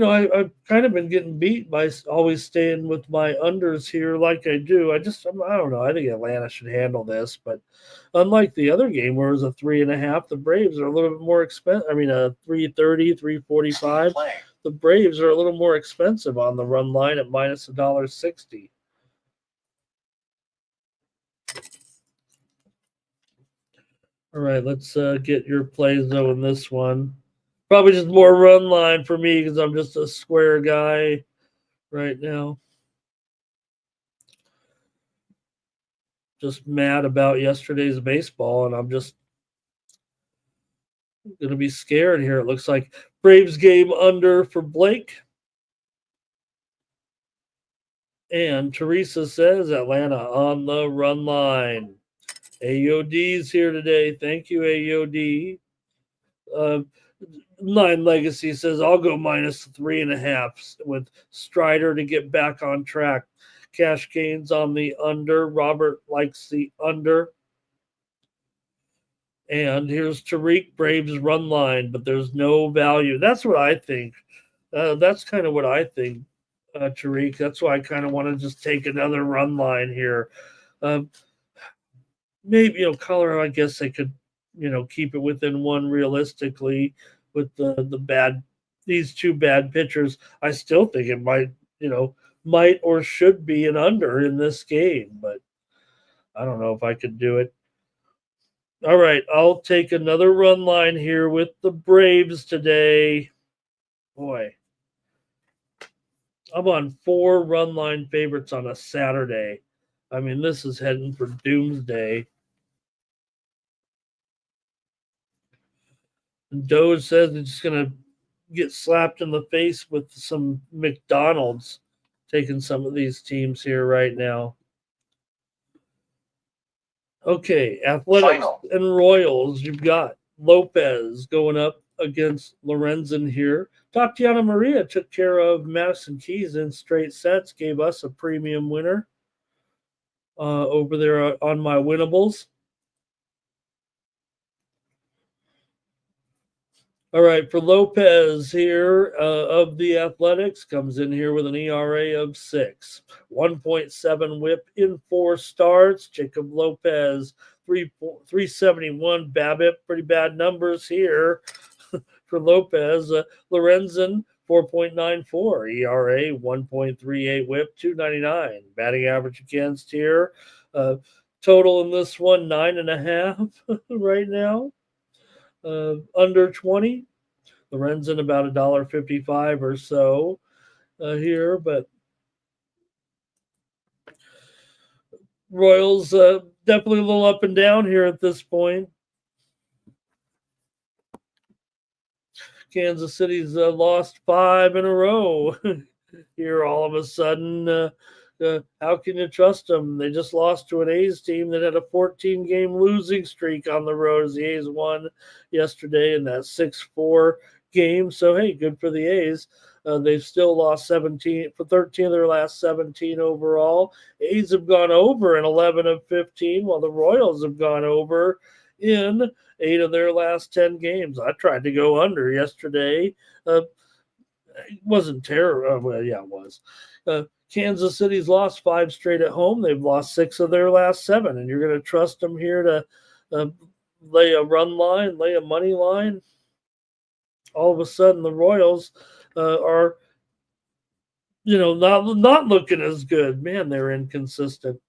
I've kind of been getting beat by always staying with my unders here like I do. I don't know. I think Atlanta should handle this, but unlike the other game where it was a 3.5, the Braves are a little bit more expensive. I mean, a 330, 345. The Braves are a little more expensive on the run line at minus $1.60. All right, let's get your plays, though, in this one. Probably just more run line for me because I'm just a square guy right now. Just mad about yesterday's baseball, and I'm just going to be scared here. It looks like Braves game under for Blake. And Teresa says Atlanta on the run line. AOD's here today. Thank you, AOD. 9 Legacy says I'll go minus 3.5 with Strider to get back on track. Cash gains on the under. Robert likes the under. And here's Tariq, Braves run line, but there's no value. That's what I think. That's kind of what I think, Tariq. That's why I kind of want to just take another run line here. Maybe, Colorado, I guess they could, keep it within one realistically with these two bad pitchers. I still think it might or should be an under in this game, but I don't know if I could do it. All right, I'll take another run line here with the Braves today. Boy, I'm on 4 run line favorites on a Saturday. I mean, this is heading for doomsday. Doge says it's going to get slapped in the face with some McDonald's, taking some of these teams here right now. Okay, Athletics and Royals. You've got Lopez going up against Lorenzen here. Tatiana Maria took care of Madison Keys in straight sets, gave us a premium winner over there on my winnables. All right, for Lopez here of the Athletics, comes in here with an ERA of 6. 1.7 whip in 4 starts. Jacob Lopez, 371 BABIP. Pretty bad numbers here. for Lopez. Lorenzen, 4.94 ERA, 1.38 WHIP, 299 batting average against here. Total in this one 9.5 right now. Under 20. Lorenzen about $1.55 or so here, but Royals definitely a little up and down here at this point. Kansas City's lost 5 in a row here all of a sudden. How can you trust them? They just lost to an A's team that had a 14-game losing streak on the road as the A's won yesterday in that 6-4 game. So, hey, good for the A's. They've still lost 13 of their last 17 overall. A's have gone over in 11 of 15, while the Royals have gone over in 8 of their last 10 games. I tried to go under yesterday. It wasn't terrible. Well, yeah, it was. Kansas City's lost 5 straight at home. They've lost 6 of their last 7, and you're going to trust them here to lay a run line, lay a money line. All of a sudden, the Royals are, not looking as good. Man, they're inconsistent.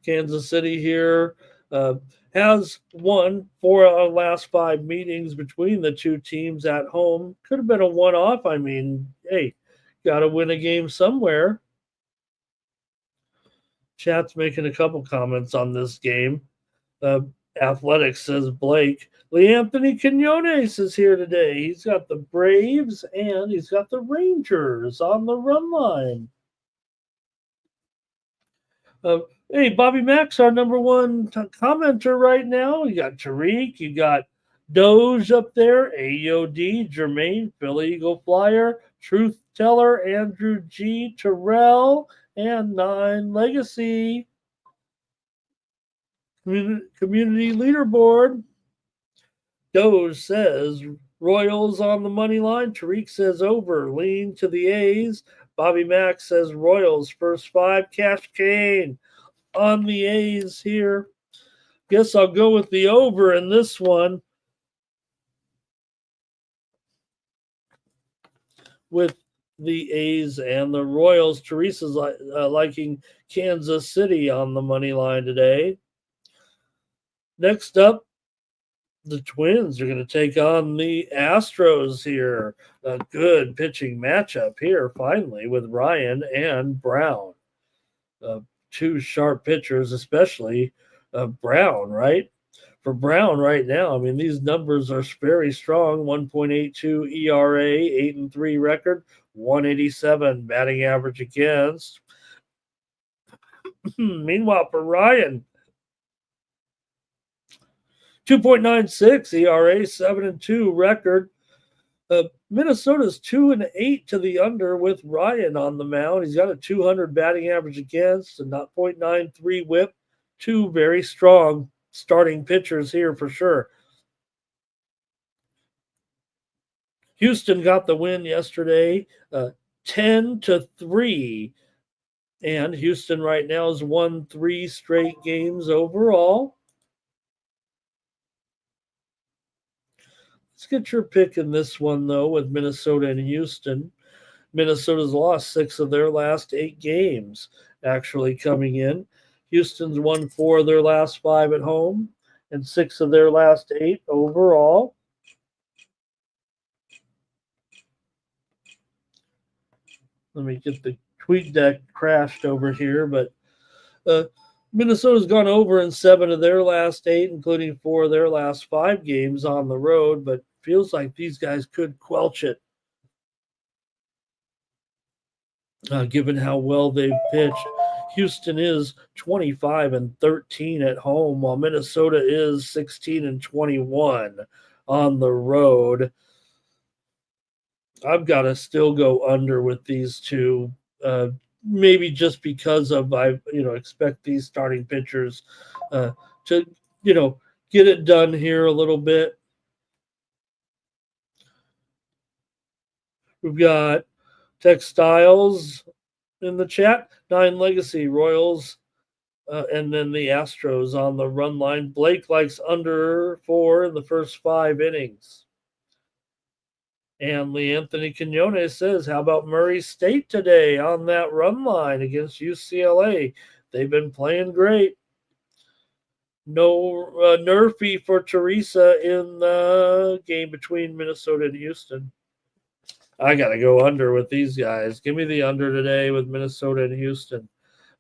Kansas City here has won 4 out of the last 5 meetings between the two teams at home. Could have been a one-off. I mean, hey, got to win a game somewhere. Chat's making a couple comments on this game. Athletics says Blake. Leanthony Quinones is here today. He's got the Braves and he's got the Rangers on the run line. Hey, Bobby Mack's our number one commenter right now. You got Tariq, you got Doge up there, AOD, Jermaine, Philly Eagle Flyer, Truth Teller, Andrew G, Terrell, and 9 Legacy. Community leaderboard. Doge says Royals on the money line. Tariq says over. Lean to the A's. Bobby Mack says Royals first 5. Cash Kane on the A's here. Guess I'll go with the over in this one. With the A's and the Royals. Teresa's liking Kansas City on the money line today. Next up, the Twins are going to take on the Astros here. A good pitching matchup here, finally, with Ryan and Brown. 2 sharp pitchers, especially Brown, right? For Brown right now, I mean, these numbers are very strong. 1.82 ERA, 8-3 record, 187 batting average against. Meanwhile, for Ryan, 2.96 ERA, 7-2 record. Minnesota's 2-8 to the under with Ryan on the mound. He's got a 200 batting average against and not .93 WHIP. 2 very strong starting pitchers here for sure. Houston got the win yesterday, 10-3. And Houston right now has won 3 straight games overall. Let's get your pick in this one, though, with Minnesota and Houston. Minnesota's lost 6 of their last 8 games, actually coming in. Houston's won 4 of their last 5 at home and 6 of their last 8 overall. Let me get the tweet deck crashed over here, but Minnesota's gone over in 7 of their last 8, including 4 of their last 5 games on the road, but feels like these guys could quelch it, given how well they've pitched. Houston is 25-13 at home, while Minnesota is 16-21 on the road. I've got to still go under with these two, maybe just because of expect these starting pitchers to get it done here a little bit. We've got Textiles in the chat. 9 Legacy Royals And then the Astros on the run line. Blake likes under 4 in the first 5 innings. And Anthony Quinones says, how about Murray State today on that run line against UCLA? They've been playing great. No Nerfy for Teresa in the game between Minnesota and Houston. I got to go under with these guys. Give me the under today with Minnesota and Houston.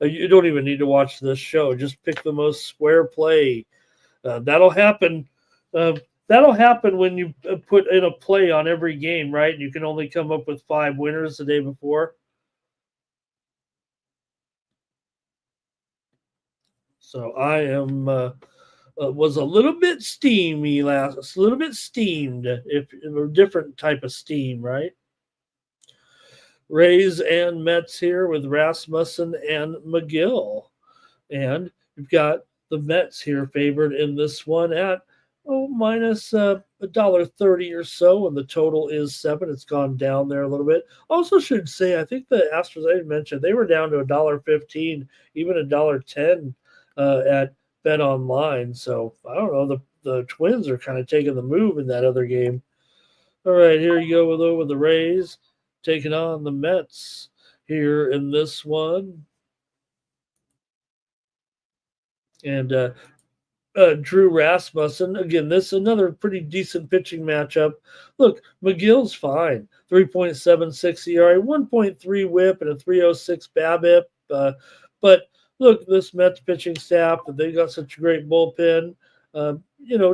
You don't even need to watch this show. Just pick the most square play. That'll happen. That'll happen when you put in a play on every game, right? And you can only come up with 5 winners the day before. So I am was a little bit steamy a little bit steamed, if a different type of steam, right? Rays and Mets here with Rasmussen and McGill. And you've got the Mets here favored in this one at minus $1.30 or so, and the total is 7. It's gone down there a little bit. Also should say, I think the Astros, I mentioned, they were down to $1.15, even $1.10 at Bet Online. So I don't know, the Twins are kind of taking the move in that other game. All right, here you go with the Rays taking on the Mets here in this one. And Drew Rasmussen, again, this is another pretty decent pitching matchup. Look, McGill's fine. 3.76 ERA, 1.3 whip, and a 3.06 BABIP. But look, this Mets pitching staff, they got such a great bullpen.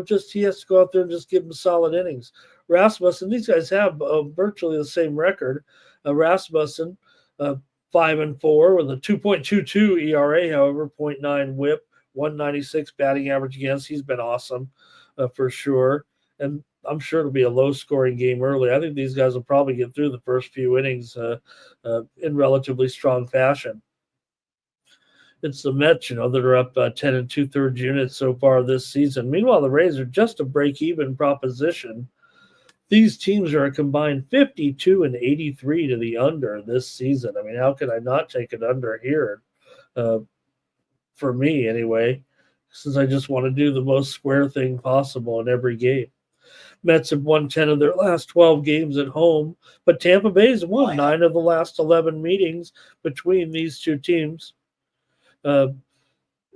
Just he has to go out there and just give them solid innings. Rasmussen, these guys have virtually the same record. Rasmussen, 5-4 with a 2.22 ERA, however, 0.9 whip, 196 batting average against. He's been awesome for sure. And I'm sure it'll be a low-scoring game early. I think these guys will probably get through the first few innings in relatively strong fashion. It's the Mets, that are up 10 2/3 units so far this season. Meanwhile, the Rays are just a break-even proposition. These teams are a combined 52 and 83 to the under this season. I mean, how could I not take it under here? For me, anyway, since I just want to do the most square thing possible in every game. Mets have won 10 of their last 12 games at home, but Tampa Bay's won 9 of the last 11 meetings between these two teams.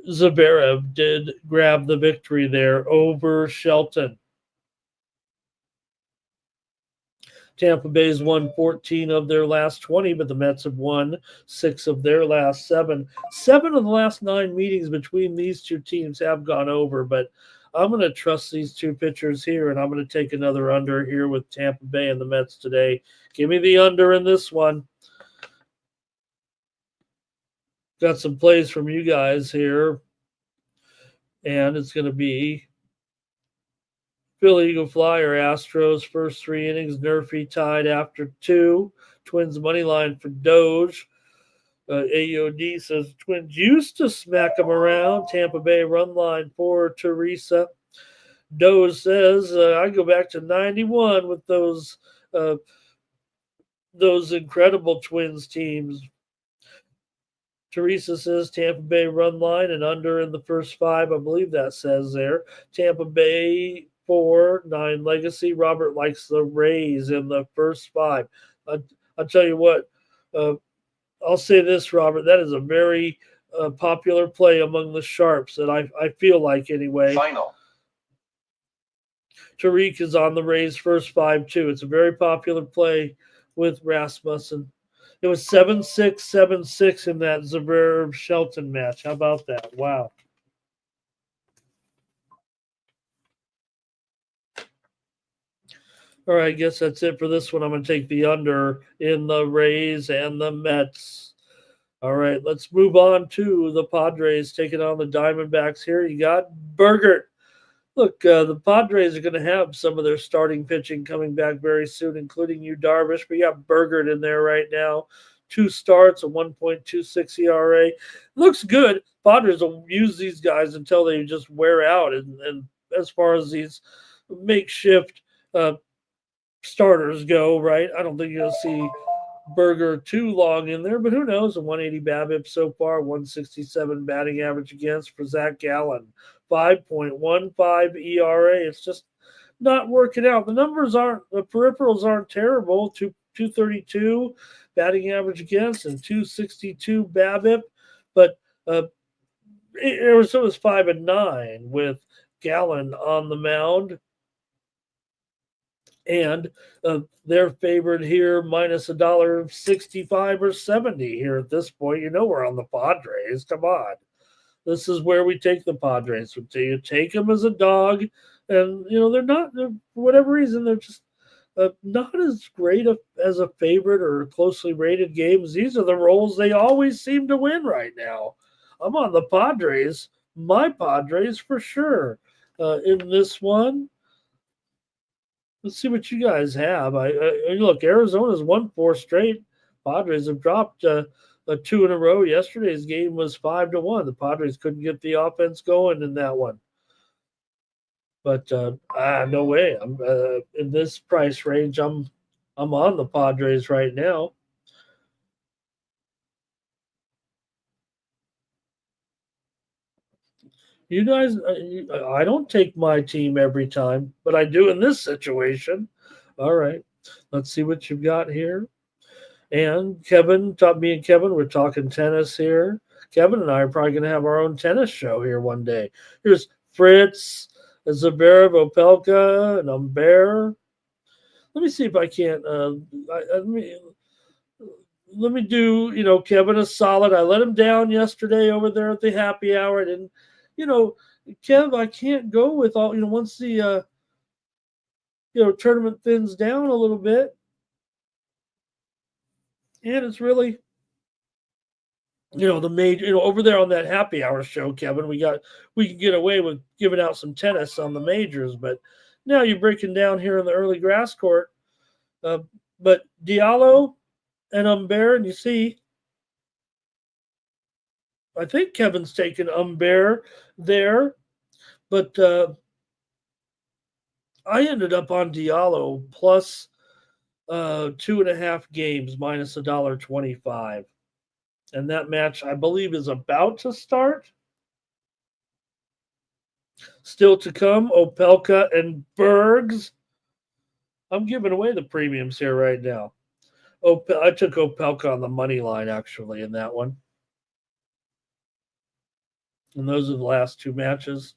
Zverev did grab the victory there over Shelton. Tampa Bay's won 14 of their last 20, but the Mets have won 6 of their last 7. 7 of the last 9 meetings between these two teams have gone over, but I'm going to trust these two pitchers here, and I'm going to take another under here with Tampa Bay and the Mets today. Give me the under in this one. Got some plays from you guys here, and it's going to be Philly Eagle Flyer, Astros, first 3 innings, Nerfy tied after 2. Twins money line for Doge. AOD says Twins used to smack them around. Tampa Bay run line for Teresa. Doge says, I go back to 91 with those incredible Twins teams. Teresa says Tampa Bay run line and under in the first 5. I believe that says there. Tampa Bay 4, 9 legacy. Robert likes the Rays in the first 5. I'll tell you what, I'll say this, Robert, that is a very popular play among the sharps that I feel like anyway. Final. Tariq is on the Rays first 5 too. It's a very popular play with Rasmussen. It was 7-6, 7-6 in that Zverev-Shelton match. How about that? Wow. All right, I guess that's it for this one. I'm going to take the under in the Rays and the Mets. All right, let's move on to the Padres taking on the Diamondbacks here. You got Burgert. Look, the Padres are going to have some of their starting pitching coming back very soon, including you, Darvish. But you got Burgert in there right now. 2 starts, a 1.26 ERA. Looks good. Padres will use these guys until they just wear out. And as far as these makeshift starters go, right, I don't think you'll see Berger too long in there, but who knows? A 180 BABIP so far, 167 batting average against for Zach Gallen, 5.15 ERA. It's just not working out. The peripherals aren't terrible. 232 batting average against and 262 BABIP, but Arizona's 5-9 with Gallen on the mound. And they're favored here minus $1.65 or 70 here at this point. You know we're on the Padres. Come on. This is where we take the Padres. You take them as a dog, and, they're not, for whatever reason, they're just not as great as a favorite or closely rated games. These are the roles they always seem to win right now. I'm on the Padres, my Padres for sure in this one. Let's see what you guys have. I look, Arizona's won 4 straight. Padres have dropped 2 in a row. Yesterday's game was 5-1. The Padres couldn't get the offense going in that one. But no way. I'm in this price range. I'm on the Padres right now. You guys, I don't take my team every time, but I do in this situation. All right, let's see what you've got here. And me and Kevin, we're talking tennis here. Kevin and I are probably going to have our own tennis show here one day. Here's Fritz, Zverev, Opelka, and Humbert. Let me see if I can't. Let me do, Kevin a solid. I let him down yesterday over there at the happy hour. I didn't. Kev, I can't go with all, once the, tournament thins down a little bit. And it's really, the major, over there on that happy hour show, Kevin, we can get away with giving out some tennis on the majors, but now you're breaking down here in the early grass court. But Diallo and Humbert, and you see, I think Kevin's taken Humbert there, but I ended up on Diallo plus 2.5 games minus $1.25. And that match, I believe, is about to start. Still to come, Opelka and Bergs. I'm giving away the premiums here right now. I took Opelka on the money line, actually, in that one. And those are the last 2 matches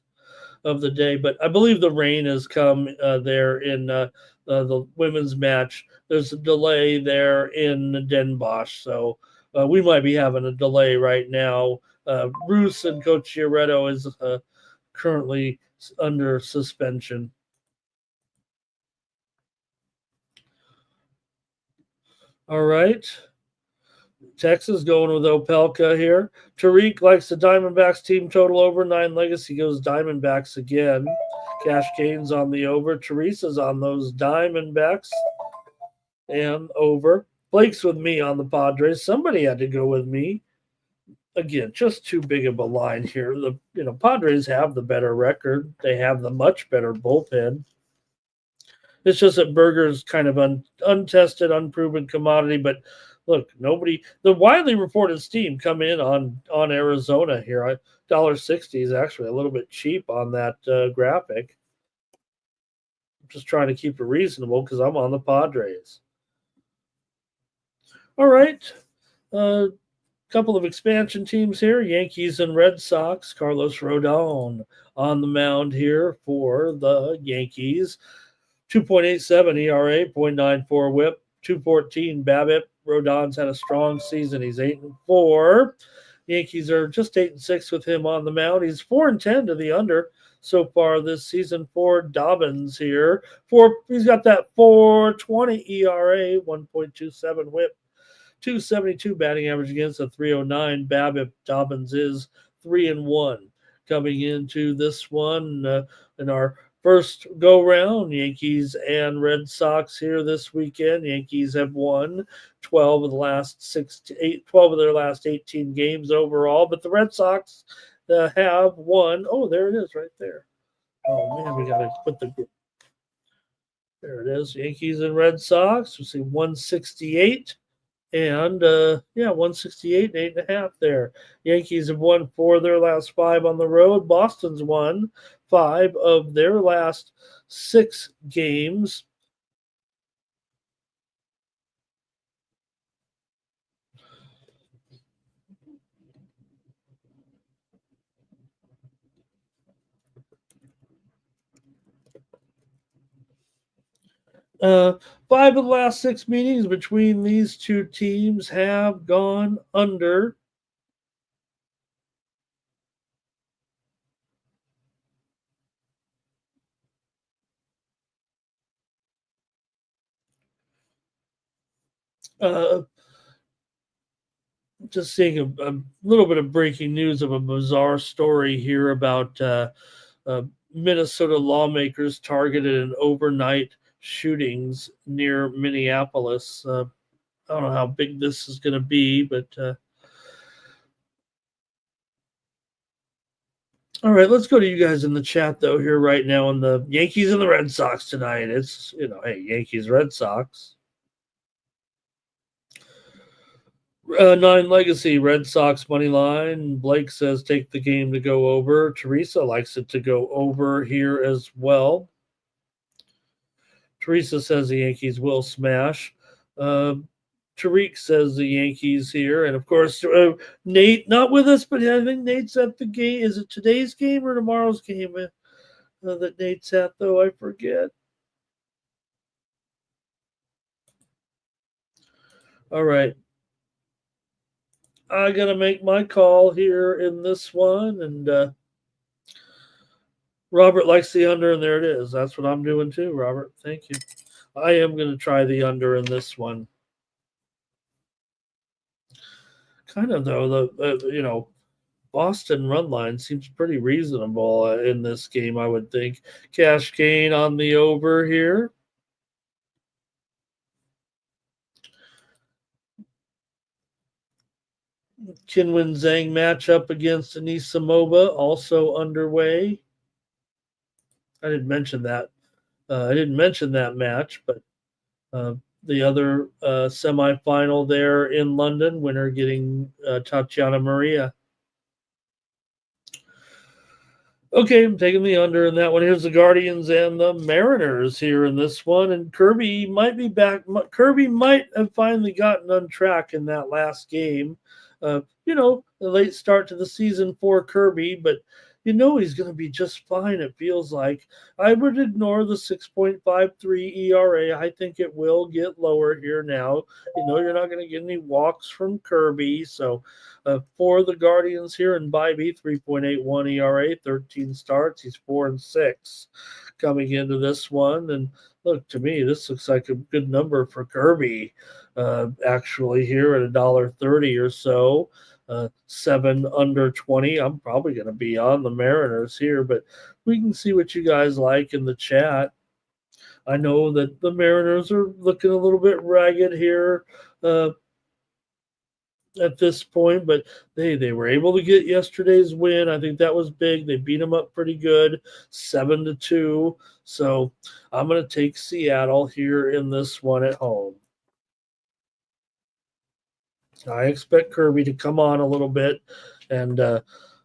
of the day. But I believe the rain has come there in the women's match. There's a delay there in Den Bosch. So we might be having a delay right now. Roos and Coach Giaretto is currently under suspension. All right. Texas going with Opelka here. Tariq likes the Diamondbacks team total over 9 legacy. Goes Diamondbacks again. Cash Kane's on the over. Teresa's on those Diamondbacks and over. Blake's with me on the Padres. Somebody had to go with me. Again, just too big of a line here. The Padres have the better record. They have the much better bullpen. It's just that Berger's kind of untested, unproven commodity, but look, the widely reported steam come in on Arizona here. $1.60 is actually a little bit cheap on that graphic. I'm just trying to keep it reasonable because I'm on the Padres. All right. Couple of expansion teams here, Yankees and Red Sox. Carlos Rodon on the mound here for the Yankees. 2.87 ERA, 0.94 whip, 214 BABIP. Rodon's had a strong season. He's 8-4. Yankees are just 8-6 with him on the mound. He's 4-10 to the under so far this season for Dobbins here. He's got that 4.20 ERA, 1.27 whip, 272 batting average against a 309 BABIP. Dobbins is 3-1 coming into this one in our first go round. Yankees and Red Sox here this weekend. Yankees have won 12 of their last 18 games overall, but the Red Sox have won. Oh, there it is right there. Oh man, we gotta put there it is. Yankees and Red Sox. We see 168 And 168 and 8.5 there. Yankees have won 4 of their last 5 on the road. Boston's won 5 of their last 6 games. Uh, 5 of the last 6 meetings between these two teams have gone under. Just seeing a little bit of breaking news of a bizarre story here about Minnesota lawmakers targeted in overnight shootings near Minneapolis. I don't know how big this is going to be, but all right, let's go to you guys in the chat though here right now on the Yankees and the Red Sox tonight. It's hey, Yankees Red Sox. 9 Legacy, Red Sox money line. Blake says take the game to go over. Teresa likes it to go over here as well. Teresa says the Yankees will smash. Tariq says the Yankees here. And of course, Nate, not with us, but I think Nate's at the game. Is it today's game or tomorrow's game that Nate's at, though? I forget. All right. I got to make my call here in this one. And Robert likes the under, and there it is. That's what I'm doing too, Robert. Thank you. I am going to try the under in this one. Kind of, though, the Boston run line seems pretty reasonable in this game, I would think. Cash gain on the over here. Kinwin Zhang matchup against Anisimova also underway. I didn't mention that. I didn't mention that match, but the other semifinal there in London, winner getting Tatiana Maria. Okay, I'm taking the under in that one. Here's the Guardians and the Mariners here in this one. And Kirby might be back. Kirby might have finally gotten on track in that last game. The late start to the season for Kirby, but he's going to be just fine, it feels like. I would ignore the 6.53 ERA. I think it will get lower here now. You're not going to get any walks from Kirby. So for the Guardians here in Bybee, 3.81 ERA, 13 starts. He's 4-6 coming into this one. And look, to me, this looks like a good number for Kirby, actually, here at $1.30 or so. 7 under 20. I'm probably going to be on the Mariners here, but we can see what you guys like in the chat. I know that the Mariners are looking a little bit ragged here at this point, but they were able to get yesterday's win. I think that was big. They beat them up pretty good, 7-2. So I'm going to take Seattle here in this one at home. I expect Kirby to come on a little bit, and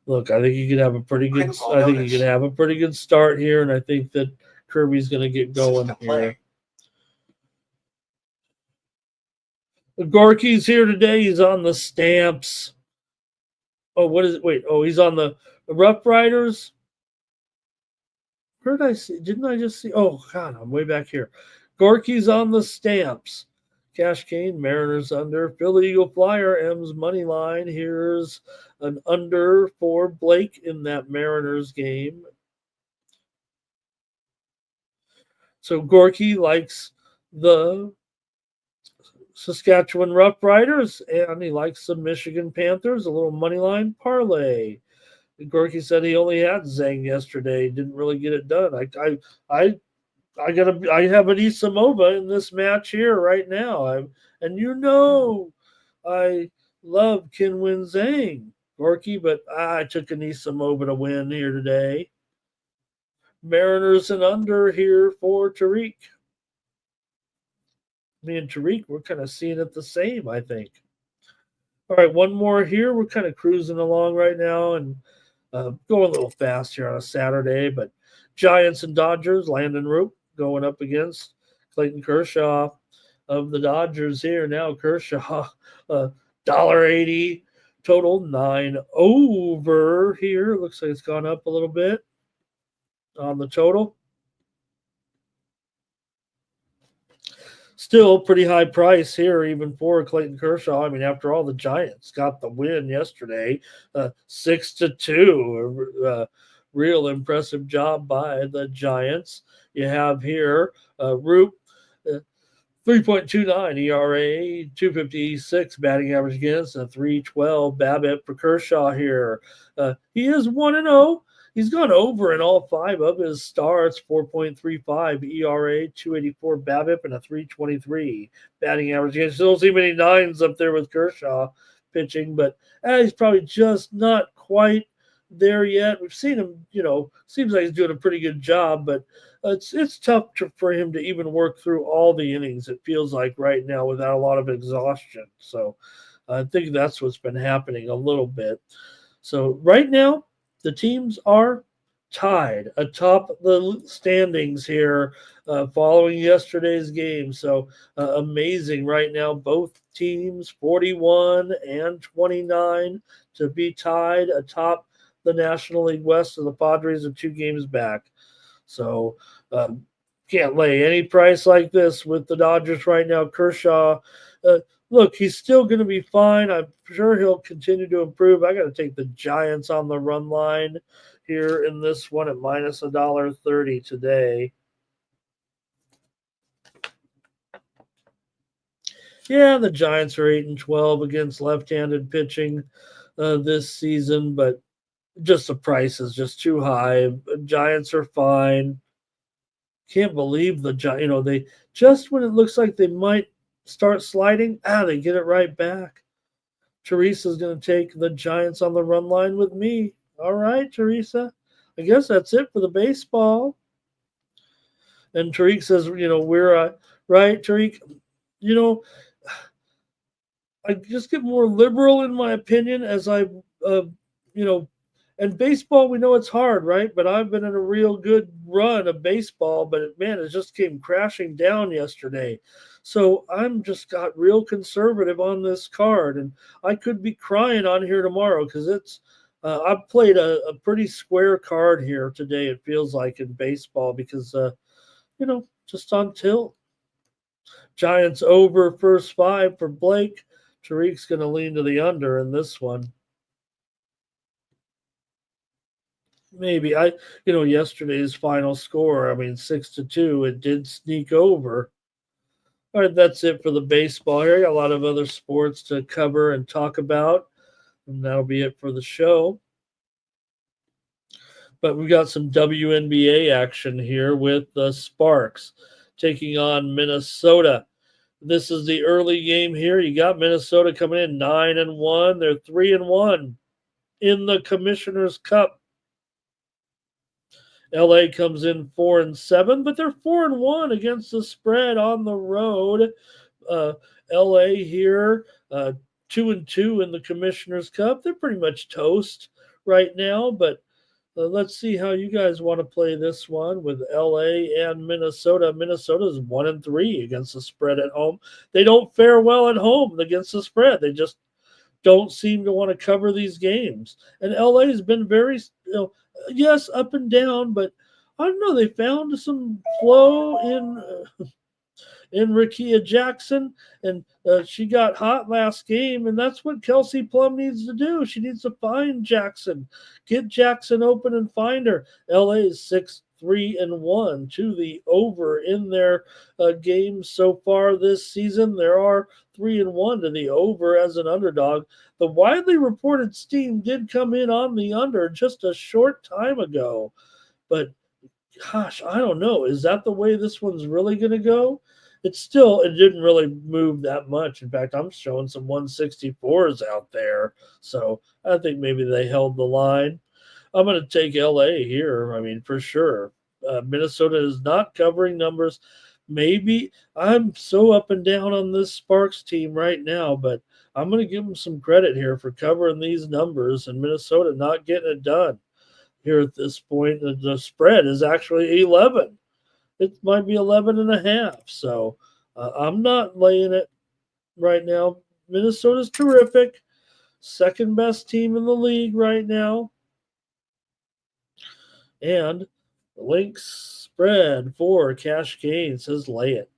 look, I think he could have a pretty good. I think he could have a pretty good start here, and I think that Kirby's going to get going here. Gorky's here today. He's on the Stamps. Oh, what is it? Wait. Oh, he's on the Rough Riders. Where did I see? Didn't I just see? Oh God, I'm way back here. Gorky's on the Stamps. Cash gain, Mariners under. Philly Eagle Flyer, M's money line. Here's an under for Blake in that Mariners game. So Gorky likes the Saskatchewan Roughriders, and he likes the Michigan Panthers, a little money line parlay. Gorky said he only had Zhang yesterday, didn't really get it done. I have an Isamova in this match here right now. I love Kinwin Zhang, Gorky, but I took an Isamova to win here today. Mariners and under here for Tariq. Me and Tariq, we're kind of seeing it the same, I think. All right, one more here. We're kind of cruising along right now and going a little fast here on a Saturday, but Giants and Dodgers, Landon Root going up against Clayton Kershaw of the Dodgers here. Now Kershaw, $1.80 total, 9 over here. Looks like it's gone up a little bit on the total. Still pretty high price here, even for Clayton Kershaw. I mean, after all, the Giants got the win yesterday, 6-2. Real impressive job by the Giants. You have here Root, 3.29 ERA, 256 batting average against, a 312 BABIP for Kershaw here. He is 1-0. He's gone over in all 5 of his starts, 4.35 ERA, 284 BABIP, and a 323 batting average against. Still don't see many 9s up there with Kershaw pitching, but he's probably just not quite there yet. We've seen him, seems like he's doing a pretty good job, but it's tough for him to even work through all the innings, it feels like right now, without a lot of exhaustion. So I think that's what's been happening a little bit. So right now, the teams are tied atop the standings here following yesterday's game. So amazing right now. Both teams 41 and 29 to be tied atop the National League West, and the Padres are 2 games back. So can't lay any price like this with the Dodgers right now. Kershaw, look, he's still going to be fine. I'm sure he'll continue to improve. I got to take the Giants on the run line here in this one at minus $1.30 today. Yeah, the Giants are 8-12 against left-handed pitching this season, but just the price is just too high. Giants are fine. Can't believe the Giants. They just when it looks like they might start sliding, they get it right back. Teresa's going to take the Giants on the run line with me. All right, Teresa. I guess that's it for the baseball. And Tariq says, we're right, Tariq. I just get more liberal in my opinion as I, and baseball, we know it's hard, right? But I've been in a real good run of baseball, but it just came crashing down yesterday. So I'm just got real conservative on this card, and I could be crying on here tomorrow because I've played a pretty square card here today, it feels like, in baseball because, just on tilt. Giants over first 5 for Blake. Tariq's going to lean to the under in this one. Maybe yesterday's final score, 6-2, it did sneak over. All right, that's it for the baseball here. I got a lot of other sports to cover and talk about, and that'll be it for the show. But we got some WNBA action here with the Sparks taking on Minnesota. This is the early game here. You got Minnesota coming in 9-1. They're 3-1 in the Commissioner's Cup. LA comes in 4-7, but they're 4-1 against the spread on the road. LA here, 2-2 in the Commissioner's Cup. They're pretty much toast right now, but let's see how you guys want to play this one with LA and Minnesota. Minnesota's 1-3 against the spread at home. They don't fare well at home against the spread. They just don't seem to want to cover these games. And LA has been very, yes, up and down, but I don't know. They found some flow in Rickea Jackson, and she got hot last game, and that's what Kelsey Plum needs to do. She needs to find Jackson, get Jackson open and find her. LA is 6-3-1 to the over in their games so far this season. There are 3-1 to the over as an underdog. The widely reported steam did come in on the under just a short time ago, but gosh, I don't know. Is that the way this one's really going to go? It didn't really move that much. In fact, I'm showing some 164s out there. So I think maybe they held the line. I'm going to take LA here. For sure. Minnesota is not covering numbers. maybe I'm so up and down on this Sparks team right now, but I'm going to give them some credit here for covering these numbers and Minnesota not getting it done here at this point. The spread is actually 11. It might be 11 and a half. So I'm not laying it right now. Minnesota's terrific. Second best team in the league right now. And the Lynx spread for cash gain says lay it.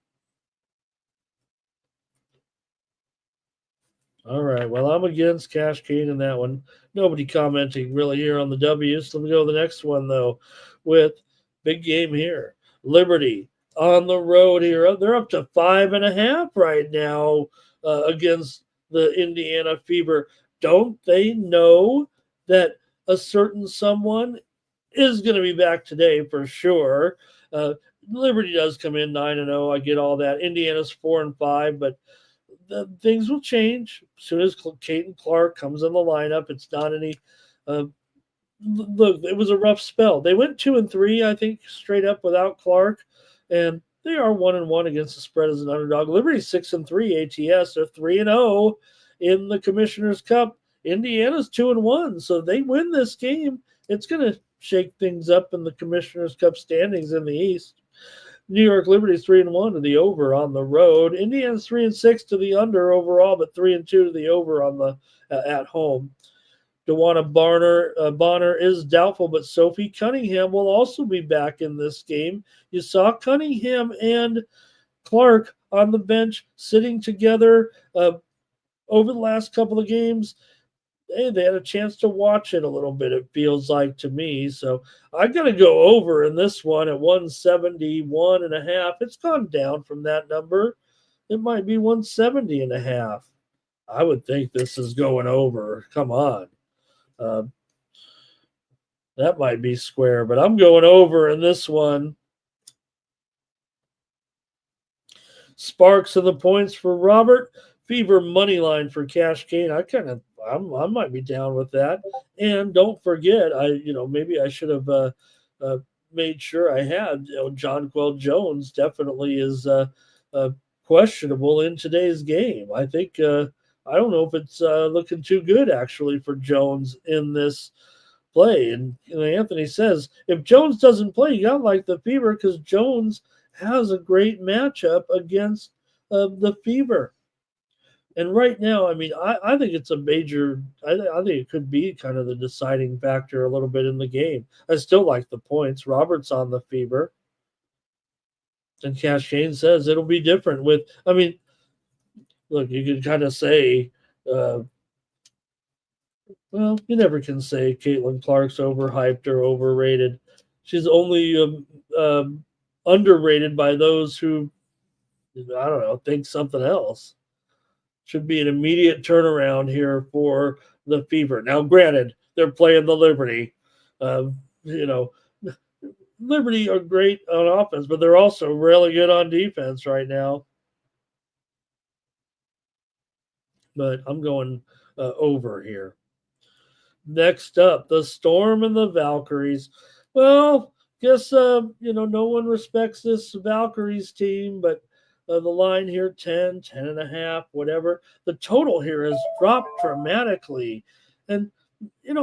All right. Well, I'm against cash gain in that one. Nobody commenting really here on the W. So let me go to the next one, though, with big game here. Liberty on the road here. They're up to 5.5 right now against the Indiana Fever. Don't they know that a certain someone is going to be back today for sure? Liberty does come in 9-0. I get all that. Indiana's 4-5, but things will change as soon as Caden Clark comes in the lineup. It's not any. Look, it was a rough spell. They went 2-3, I think, straight up without Clark, and they are 1-1 against the spread as an underdog. Liberty's 6-3 ATS. They're 3-0 in the Commissioner's Cup. Indiana's 2-1, so they win this game. It's going to shake things up in the Commissioner's Cup standings in the East. New York Liberty's 3-1 to the over on the road. Indiana's 3-6 to the under overall, but 3-2 to the over on the at home. DeWanna Bonner is doubtful, but Sophie Cunningham will also be back in this game. You saw Cunningham and Clark on the bench sitting together over the last couple of games. Hey, they had a chance to watch it a little bit, it feels like to me. So I got to go over in this one at 171.5. It's gone down from that number. It might be 170.5. I would think this is going over. Come on. That might be square, but I'm going over in this one. Sparks and the points for Robert. Fever money line for cash gain. I might be down with that. And don't forget, maybe I should have made sure I had. Jonquel Jones definitely is questionable in today's game. I think I don't know if it's looking too good actually for Jones in this play. And Anthony says if Jones doesn't play, you got like the Fever because Jones has a great matchup against the Fever. And right now, I mean, I think it's a major. I think it could be kind of the deciding factor a little bit in the game. I still like the points. Robert's on the Fever, and Cash Gain says it'll be different. Look, you could kind of say, well, you never can say Caitlin Clark's overhyped or overrated. She's only underrated by those who, I don't know, think something else. Should be an immediate turnaround here for the Fever. Now, granted, they're playing the Liberty. Liberty are great on offense, but they're also really good on defense right now. But I'm going over here. Next up, the Storm and the Valkyries. Well, guess, no one respects this Valkyries team, but the line here, 10.5, whatever. The total here has dropped dramatically. And,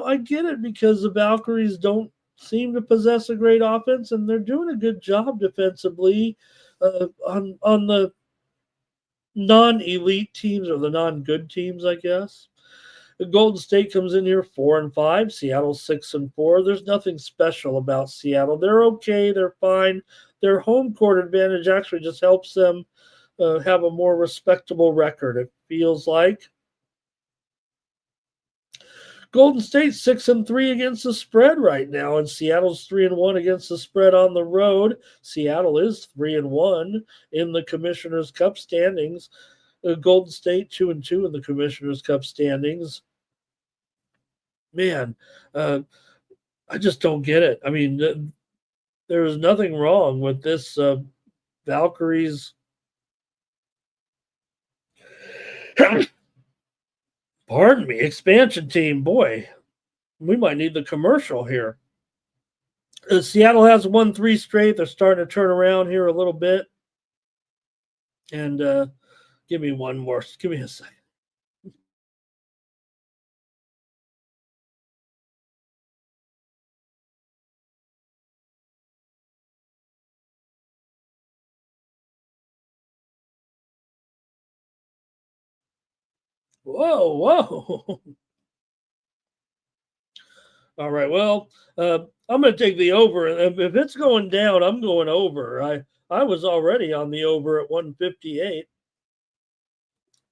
I get it because the Valkyries don't seem to possess a great offense, and they're doing a good job defensively on the non-elite teams or the non-good teams, I guess. The Golden State comes in here 4-5. Seattle's 6-4. There's nothing special about Seattle. They're okay. They're fine. Their home court advantage actually just helps them have a more respectable record, it feels like. Golden State's 6-3 against the spread right now, and Seattle's 3-1 against the spread on the road. Seattle is 3-1 in the Commissioner's Cup standings. Golden State 2-2 in the Commissioner's Cup standings. Man, I just don't get it. I mean, there is nothing wrong with this Valkyries. Pardon me, expansion team. Boy, we might need the commercial here. Seattle has won 3 straight. They're starting to turn around here a little bit. And give me one more. Give me a second. Whoa, whoa. All right. Well, I'm going to take the over. If it's going down, I'm going over. I was already on the over at 158.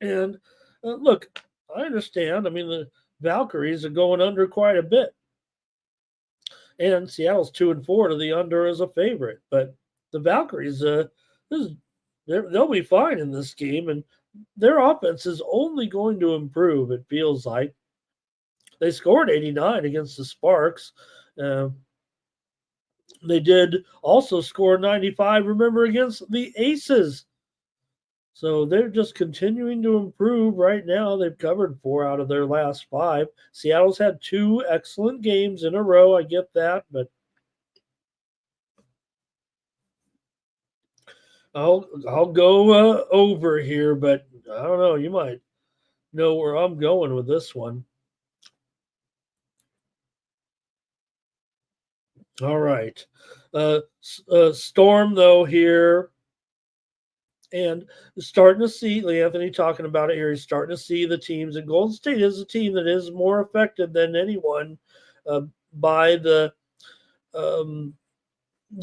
And look, I understand. I mean, the Valkyries are going under quite a bit. And Seattle's 2-4 to the under as a favorite. But the Valkyries, they'll be fine in this game. And their offense is only going to improve, it feels like. They scored 89 against the Sparks. They did also score 95, remember, against the Aces. So they're just continuing to improve right now. They've covered 4 out of their last 5. Seattle's had 2 excellent games in a row. I get that, but I'll go over here, but I don't know. You might know where I'm going with this one. All right. Storm, though, here. And starting to see, Lee Anthony talking about it here, he's starting to see the teams. And Golden State is a team that is more affected than anyone by the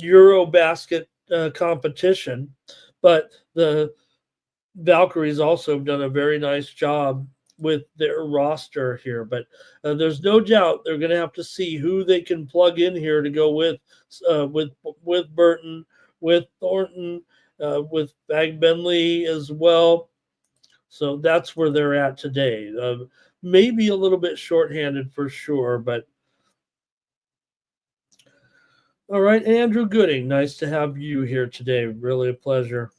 Eurobasket competition. But the Valkyries also have done a very nice job with their roster here. But there's no doubt they're going to have to see who they can plug in here to go with Burton, with Thornton, with Bag Bentley as well. So that's where they're at today. Maybe a little bit shorthanded for sure, but all right, Andrew Gooding, nice to have you here today. Really a pleasure.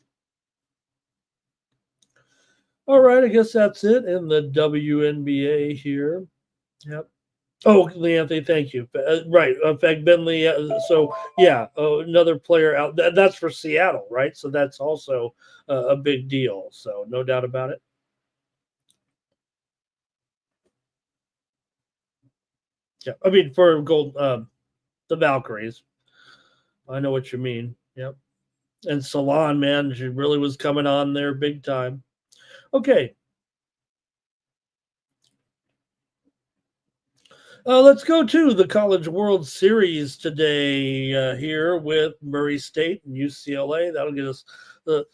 All right, I guess that's it in the WNBA here. Yep. Oh, Lee Anthony, thank you. Right, Fag Bentley. So, yeah, another player out. That's for Seattle, right? So that's also a big deal. So, no doubt about it. Yeah, I mean, for the Valkyries. I know what you mean. Yep. And Salon, man, she really was coming on there big time. Okay. Let's go to the College World Series today here with Murray State and UCLA. That'll get us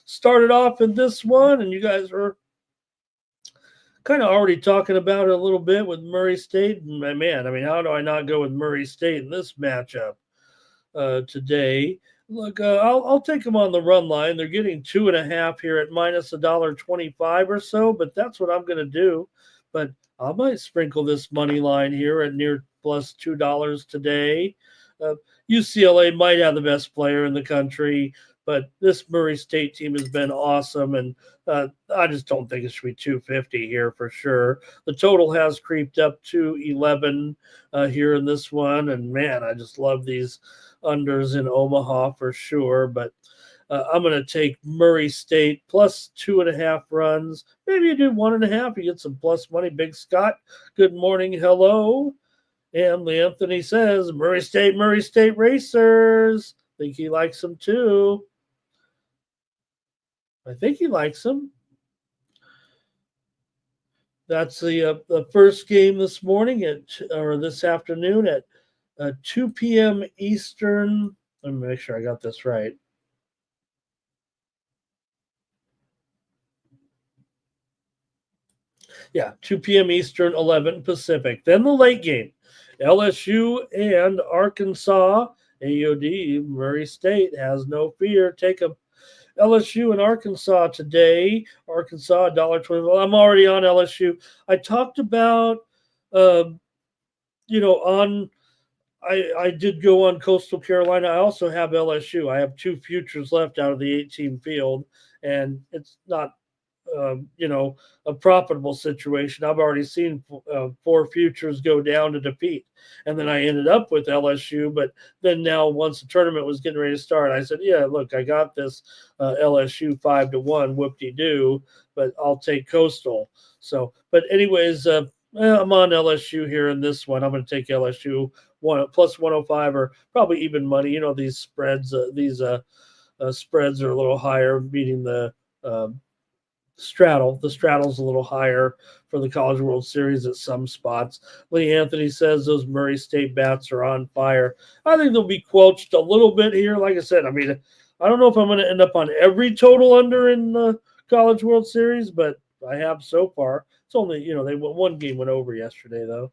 started off in this one. And you guys are kind of already talking about it a little bit with Murray State. And man, I mean, how do I not go with Murray State in this matchup today? Look, I'll take them on the run line. They're getting 2.5 here at minus $1.25 or so, but that's what I'm going to do. But I might sprinkle this money line here at near plus $2 today. UCLA might have the best player in the country, but this Murray State team has been awesome, and I just don't think it should be 250 here for sure. The total has creeped up to 11 here in this one, and man, I just love these unders in Omaha for sure, but I'm going to take Murray State plus 2.5 runs. Maybe you do 1.5. You get some plus money. Big Scott, good morning. Hello. And Lee Anthony says, Murray State Racers. Think he likes them too. I think he likes them. That's the first game this morning or this afternoon at 2 p.m. Eastern. Let me make sure I got this right. Yeah, 2 p.m. Eastern, 11 Pacific. Then the late game, LSU and Arkansas. AOD, Murray State has no fear. Take them. LSU and Arkansas today. Arkansas, $1.20. Well, I'm already on LSU. I talked about, I did go on Coastal Carolina. I also have LSU. I have 2 futures left out of the 18 field, and it's not a profitable situation. I've already seen 4 futures go down to defeat, and then I ended up with LSU. But then now, once the tournament was getting ready to start, I said, "Yeah, look, I got this LSU 5-1, whoop-de-doo, but I'll take Coastal." So, but anyways, I'm on LSU here in this one. I'm going to take LSU plus 105 or probably even money. These spreads, spreads are a little higher, beating the straddle. The straddle's a little higher for the College World Series at some spots. Lee Anthony says those Murray State bats are on fire. I think they'll be quenched a little bit here. Like I said, I don't know if I'm going to end up on every total under in the College World Series, but I have so far. It's only, they went one game went over yesterday, though.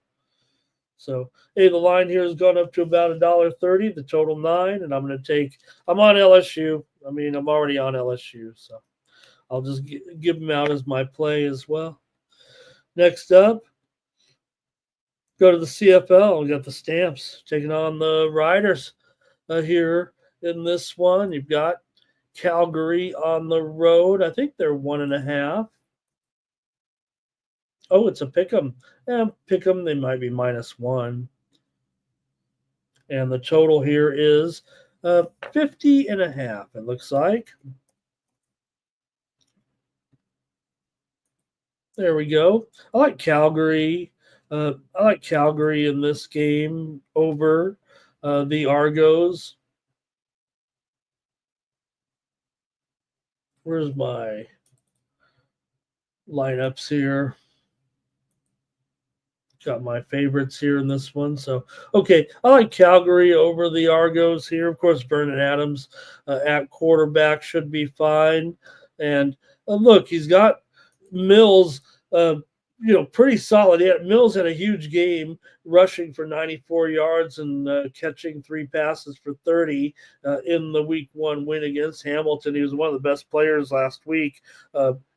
So, hey, the line here has gone up to about $1.30, the total 9, and I'm on LSU. I'm already on LSU, so I'll just give them out as my play as well. Next up, go to the CFL. We got the Stamps taking on the Riders here in this one. You've got Calgary on the road. I think they're 1.5. Oh, it's a pick 'em. Yeah, pick 'em. They might be -1. And the total here is 50.5. It looks like. There we go. I like Calgary. I like Calgary in this game over the Argos. Where's my lineups here? Got my favorites here in this one. So, okay, I like Calgary over the Argos here. Of course, Vernon Adams at quarterback should be fine. And look, he's got Mills, pretty solid. Mills had a huge game, rushing for 94 yards and catching 3 passes for 30 in the Week 1 win against Hamilton. He was one of the best players last week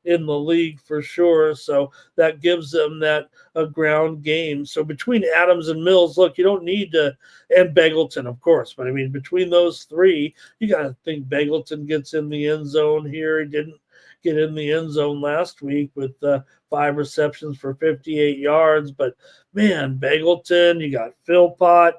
in the league for sure. So that gives them that ground game. So between Adams and Mills, look, you don't need to, and Beggleton, of course, but between those 3, you got to think Beggleton gets in the end zone here. He didn't get in the end zone last week with 5 receptions for 58 yards. But, man, Beggleton, you got Philpott.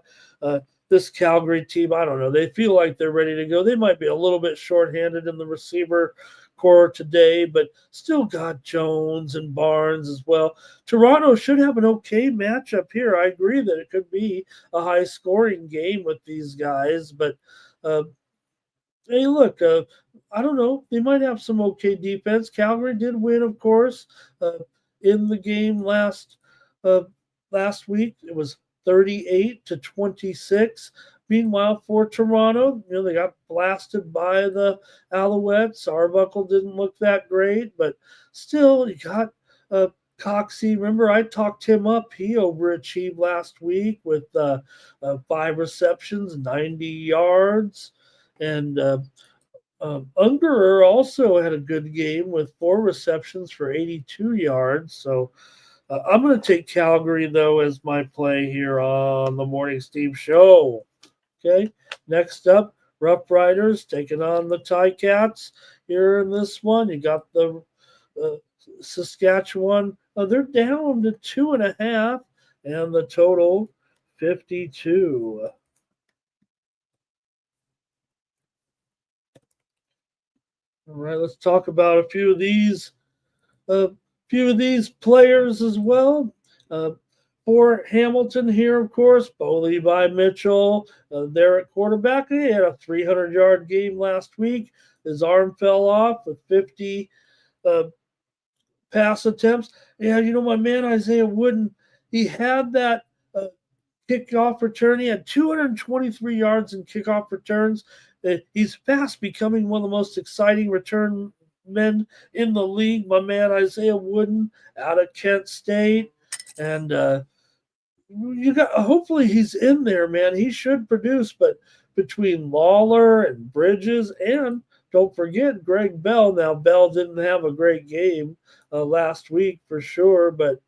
This Calgary team, I don't know. They feel like they're ready to go. They might be a little bit shorthanded in the receiver core today, but still got Jones and Barnes as well. Toronto should have an okay matchup here. I agree that it could be a high-scoring game with these guys, but hey, look, I don't know. They might have some okay defense. Calgary did win, of course, in the game last week. It was 38-26. Meanwhile, for Toronto, they got blasted by the Alouettes. Arbuckle didn't look that great, but still, you got Coxie. Remember, I talked him up. He overachieved last week with 5 receptions, 90 yards. And Ungerer also had a good game with 4 receptions for 82 yards. So I'm going to take Calgary, though, as my play here on the Morning Steve Show. Okay, next up, Rough Riders taking on the Ticats here in this one. You got the Saskatchewan. They're down to 2.5, and the total 52. All right, let's talk about a few of these players as well. For Hamilton here, of course, Bo Levi Mitchell, there at quarterback. He had a 300-yard game last week. His arm fell off with 50 pass attempts. Yeah, my man Isaiah Wooden, he had that kickoff return. He had 223 yards in kickoff returns. He's fast becoming one of the most exciting return men in the league. My man Isaiah Wooden out of Kent State. And hopefully he's in there, man. He should produce, but between Lawler and Bridges, and don't forget Greg Bell. Now, Bell didn't have a great game last week for sure, but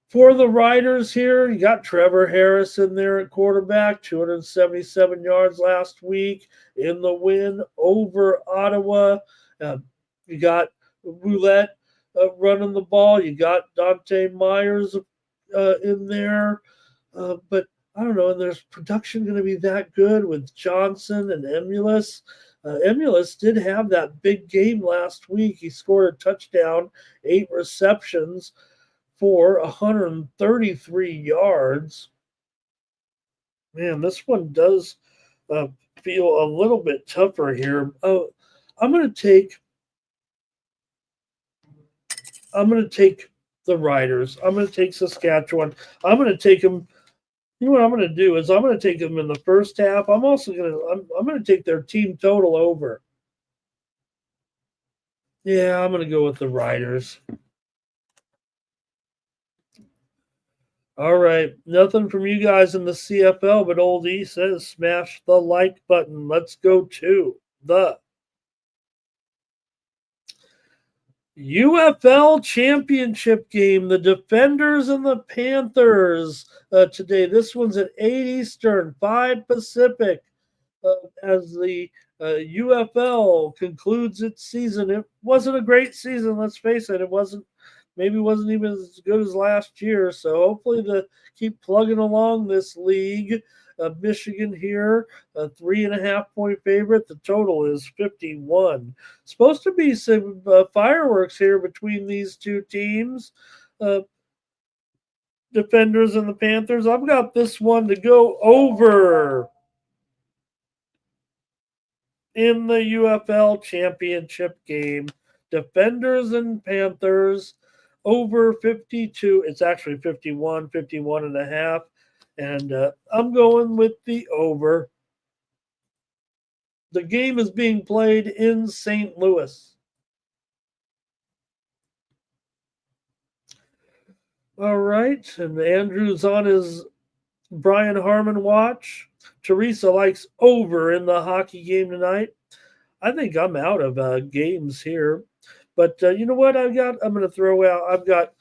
For the Riders here, you got Trevor Harris in there at quarterback, 277 yards last week in the win over Ottawa. You got Roulette running the ball. You got Dante Myers in there. But I don't know, and there's production going to be that good with Johnson and Emulus. Emulus did have that big game last week. He scored a touchdown, 8 receptions for 133 yards. Man, this one does feel a little bit tougher here. I'm going to take the Riders. I'm going to take Saskatchewan. I'm going to take them. You know what I'm going to do is I'm going to take them in the first half. I'm also going to I'm going to take their team total over. Yeah, I'm going to go with the Riders. All right, nothing from you guys in the CFL, but Old E says smash the like button. Let's go to the UFL championship game, the Defenders and the Panthers today. This one's at 8 Eastern, 5 Pacific, as the UFL concludes its season. It wasn't a great season, let's face it. It wasn't even as good as last year. So hopefully they keep plugging along this league. Michigan here, a 3.5 point favorite. The total is 51. Supposed to be some fireworks here between these two teams. Defenders and the Panthers. I've got this one to go over in the UFL championship game. Defenders and Panthers over 52. It's actually 51 and a half. And I'm going with the over. The game is being played in St. Louis. All right. And Andrew's on his Brian Harmon watch. Teresa likes over in the hockey game tonight. I think I'm out of games here. But you know what I'm going to throw out? I've got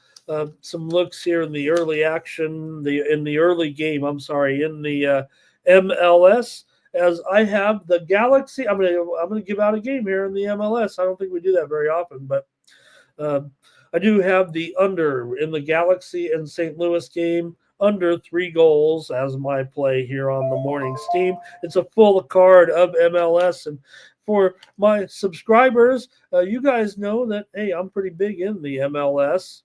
some looks here in the early action, in the early game, in the MLS, as I have the Galaxy. I'm going to give out a game here in the MLS. I don't think we do that very often, but I do have the under in the Galaxy and St. Louis game, under 3 goals as my play here on the morning's team. It's a full card of MLS, and for my subscribers, you guys know that, hey, I'm pretty big in the MLS.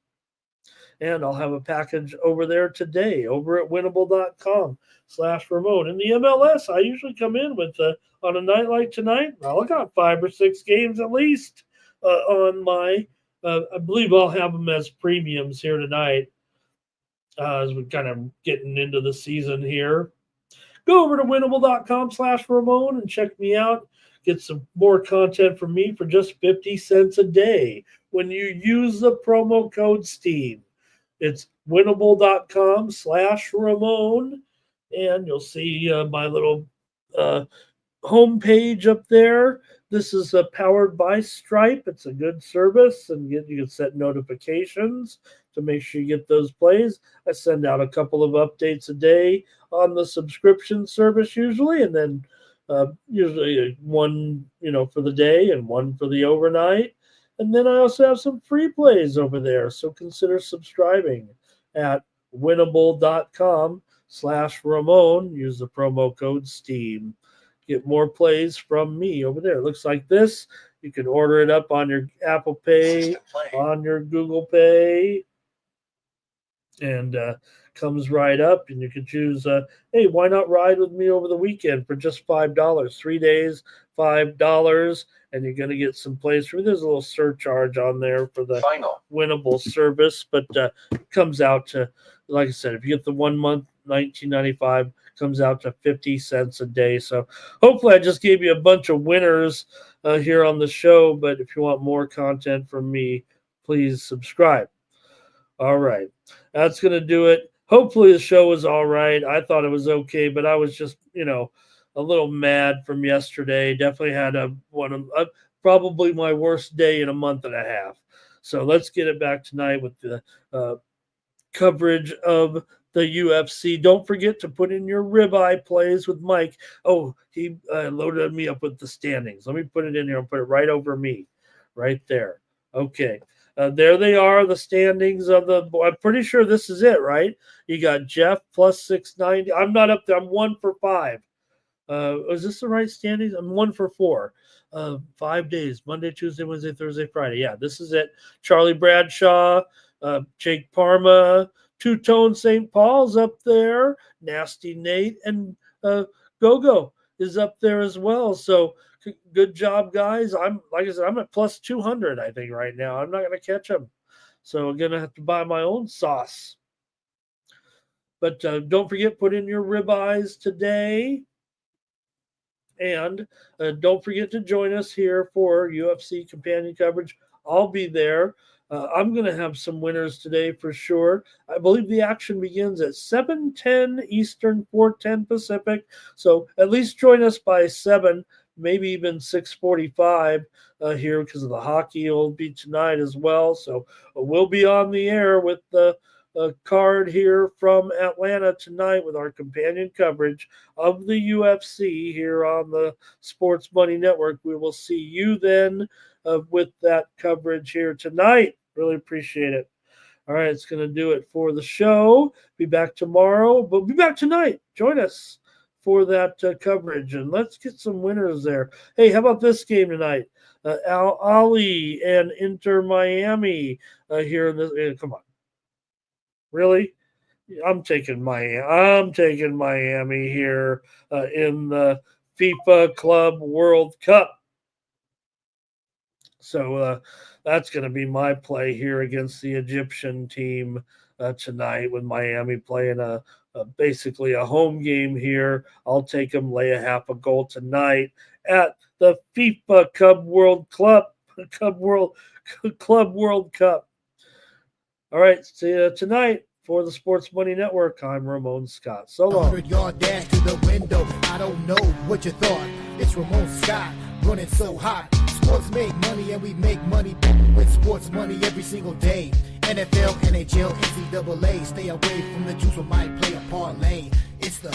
And I'll have a package over there today over at winnable.com/Ramon. In the MLS, I usually come in with, on a night like tonight, I got 5 or 6 games at least on my, I believe I'll have them as premiums here tonight as we're kind of getting into the season here. Go over to winnable.com/Ramon and check me out. Get some more content from me for just 50 cents a day when you use the promo code STEAM. It's winnable.com/Ramon, and you'll see my little homepage up there. This is powered by Stripe. It's a good service, and you can set notifications to make sure you get those plays. I send out a couple of updates a day on the subscription service usually, and then usually one, for the day and one for the overnight. And then I also have some free plays over there. So consider subscribing at winnable.com/Ramon. Use the promo code STEAM. Get more plays from me over there. It looks like this. You can order it up on your Apple Pay, on your Google Pay, and comes right up. And you can choose, hey, why not ride with me over the weekend for just $5? 3 days, $5. And you're going to get some plays for. There's a little surcharge on there for the winnable service, but it comes out to, like I said, if you get the 1 month, $19.95, comes out to 50 cents a day. So hopefully I just gave you a bunch of winners here on the show, but if you want more content from me, please subscribe. All right, that's going to do it. Hopefully the show was all right. I thought it was okay, but I was just, a little mad from yesterday. Definitely had probably my worst day in a month and a half. So let's get it back tonight with the coverage of the UFC. Don't forget to put in your ribeye plays with Mike. Oh, he loaded me up with the standings. Let me put it in here and put it right over me, right there. Okay. There they are, the standings of the. I'm pretty sure this is it, right? You got Jeff plus 690. I'm not up there. I'm 1 for 5. Is this the right standings? I'm 1 for 4. 5 days: Monday, Tuesday, Wednesday, Thursday, Friday. Yeah, this is it. Charlie Bradshaw, Jake Parma, Two Tone St. Paul's up there. Nasty Nate and Gogo is up there as well. So good job, guys. Like I said, I'm at plus 200, I think, right now. I'm not going to catch them. So I'm going to have to buy my own sauce. But don't forget, put in your ribeyes today. And don't forget to join us here for UFC companion coverage. I'll be there. I'm going to have some winners today for sure. I believe the action begins at 7:10 Eastern, 4:10 Pacific. So at least join us by 7, maybe even 6:45 here, because of the hockey will be tonight as well. So we'll be on the air with the card here from Atlanta tonight with our companion coverage of the UFC here on the Sports Money Network. We will see you then with that coverage here tonight. Really appreciate it. All right, it's going to do it for the show. Be back tomorrow, but be back tonight. Join us for that coverage, and let's get some winners there. Hey, how about this game tonight? Al Ali and Inter Miami here in this. Come on. Really? I'm taking Miami here in the FIFA Club World Cup. So that's going to be my play here against the Egyptian team tonight, with Miami playing basically a home game here. I'll take them, lay a half a goal tonight at the FIFA Club World Cup. All right, see you tonight for the Sports Money Network. I'm Ramon Scott. So long. 100-yard dash to the window. I don't know what you thought. It's Ramon Scott running so hot. Sports make money and we make money with sports money every single day. NFL, NHL, NCAA. Stay away from the juice, we might play a parlay. It's the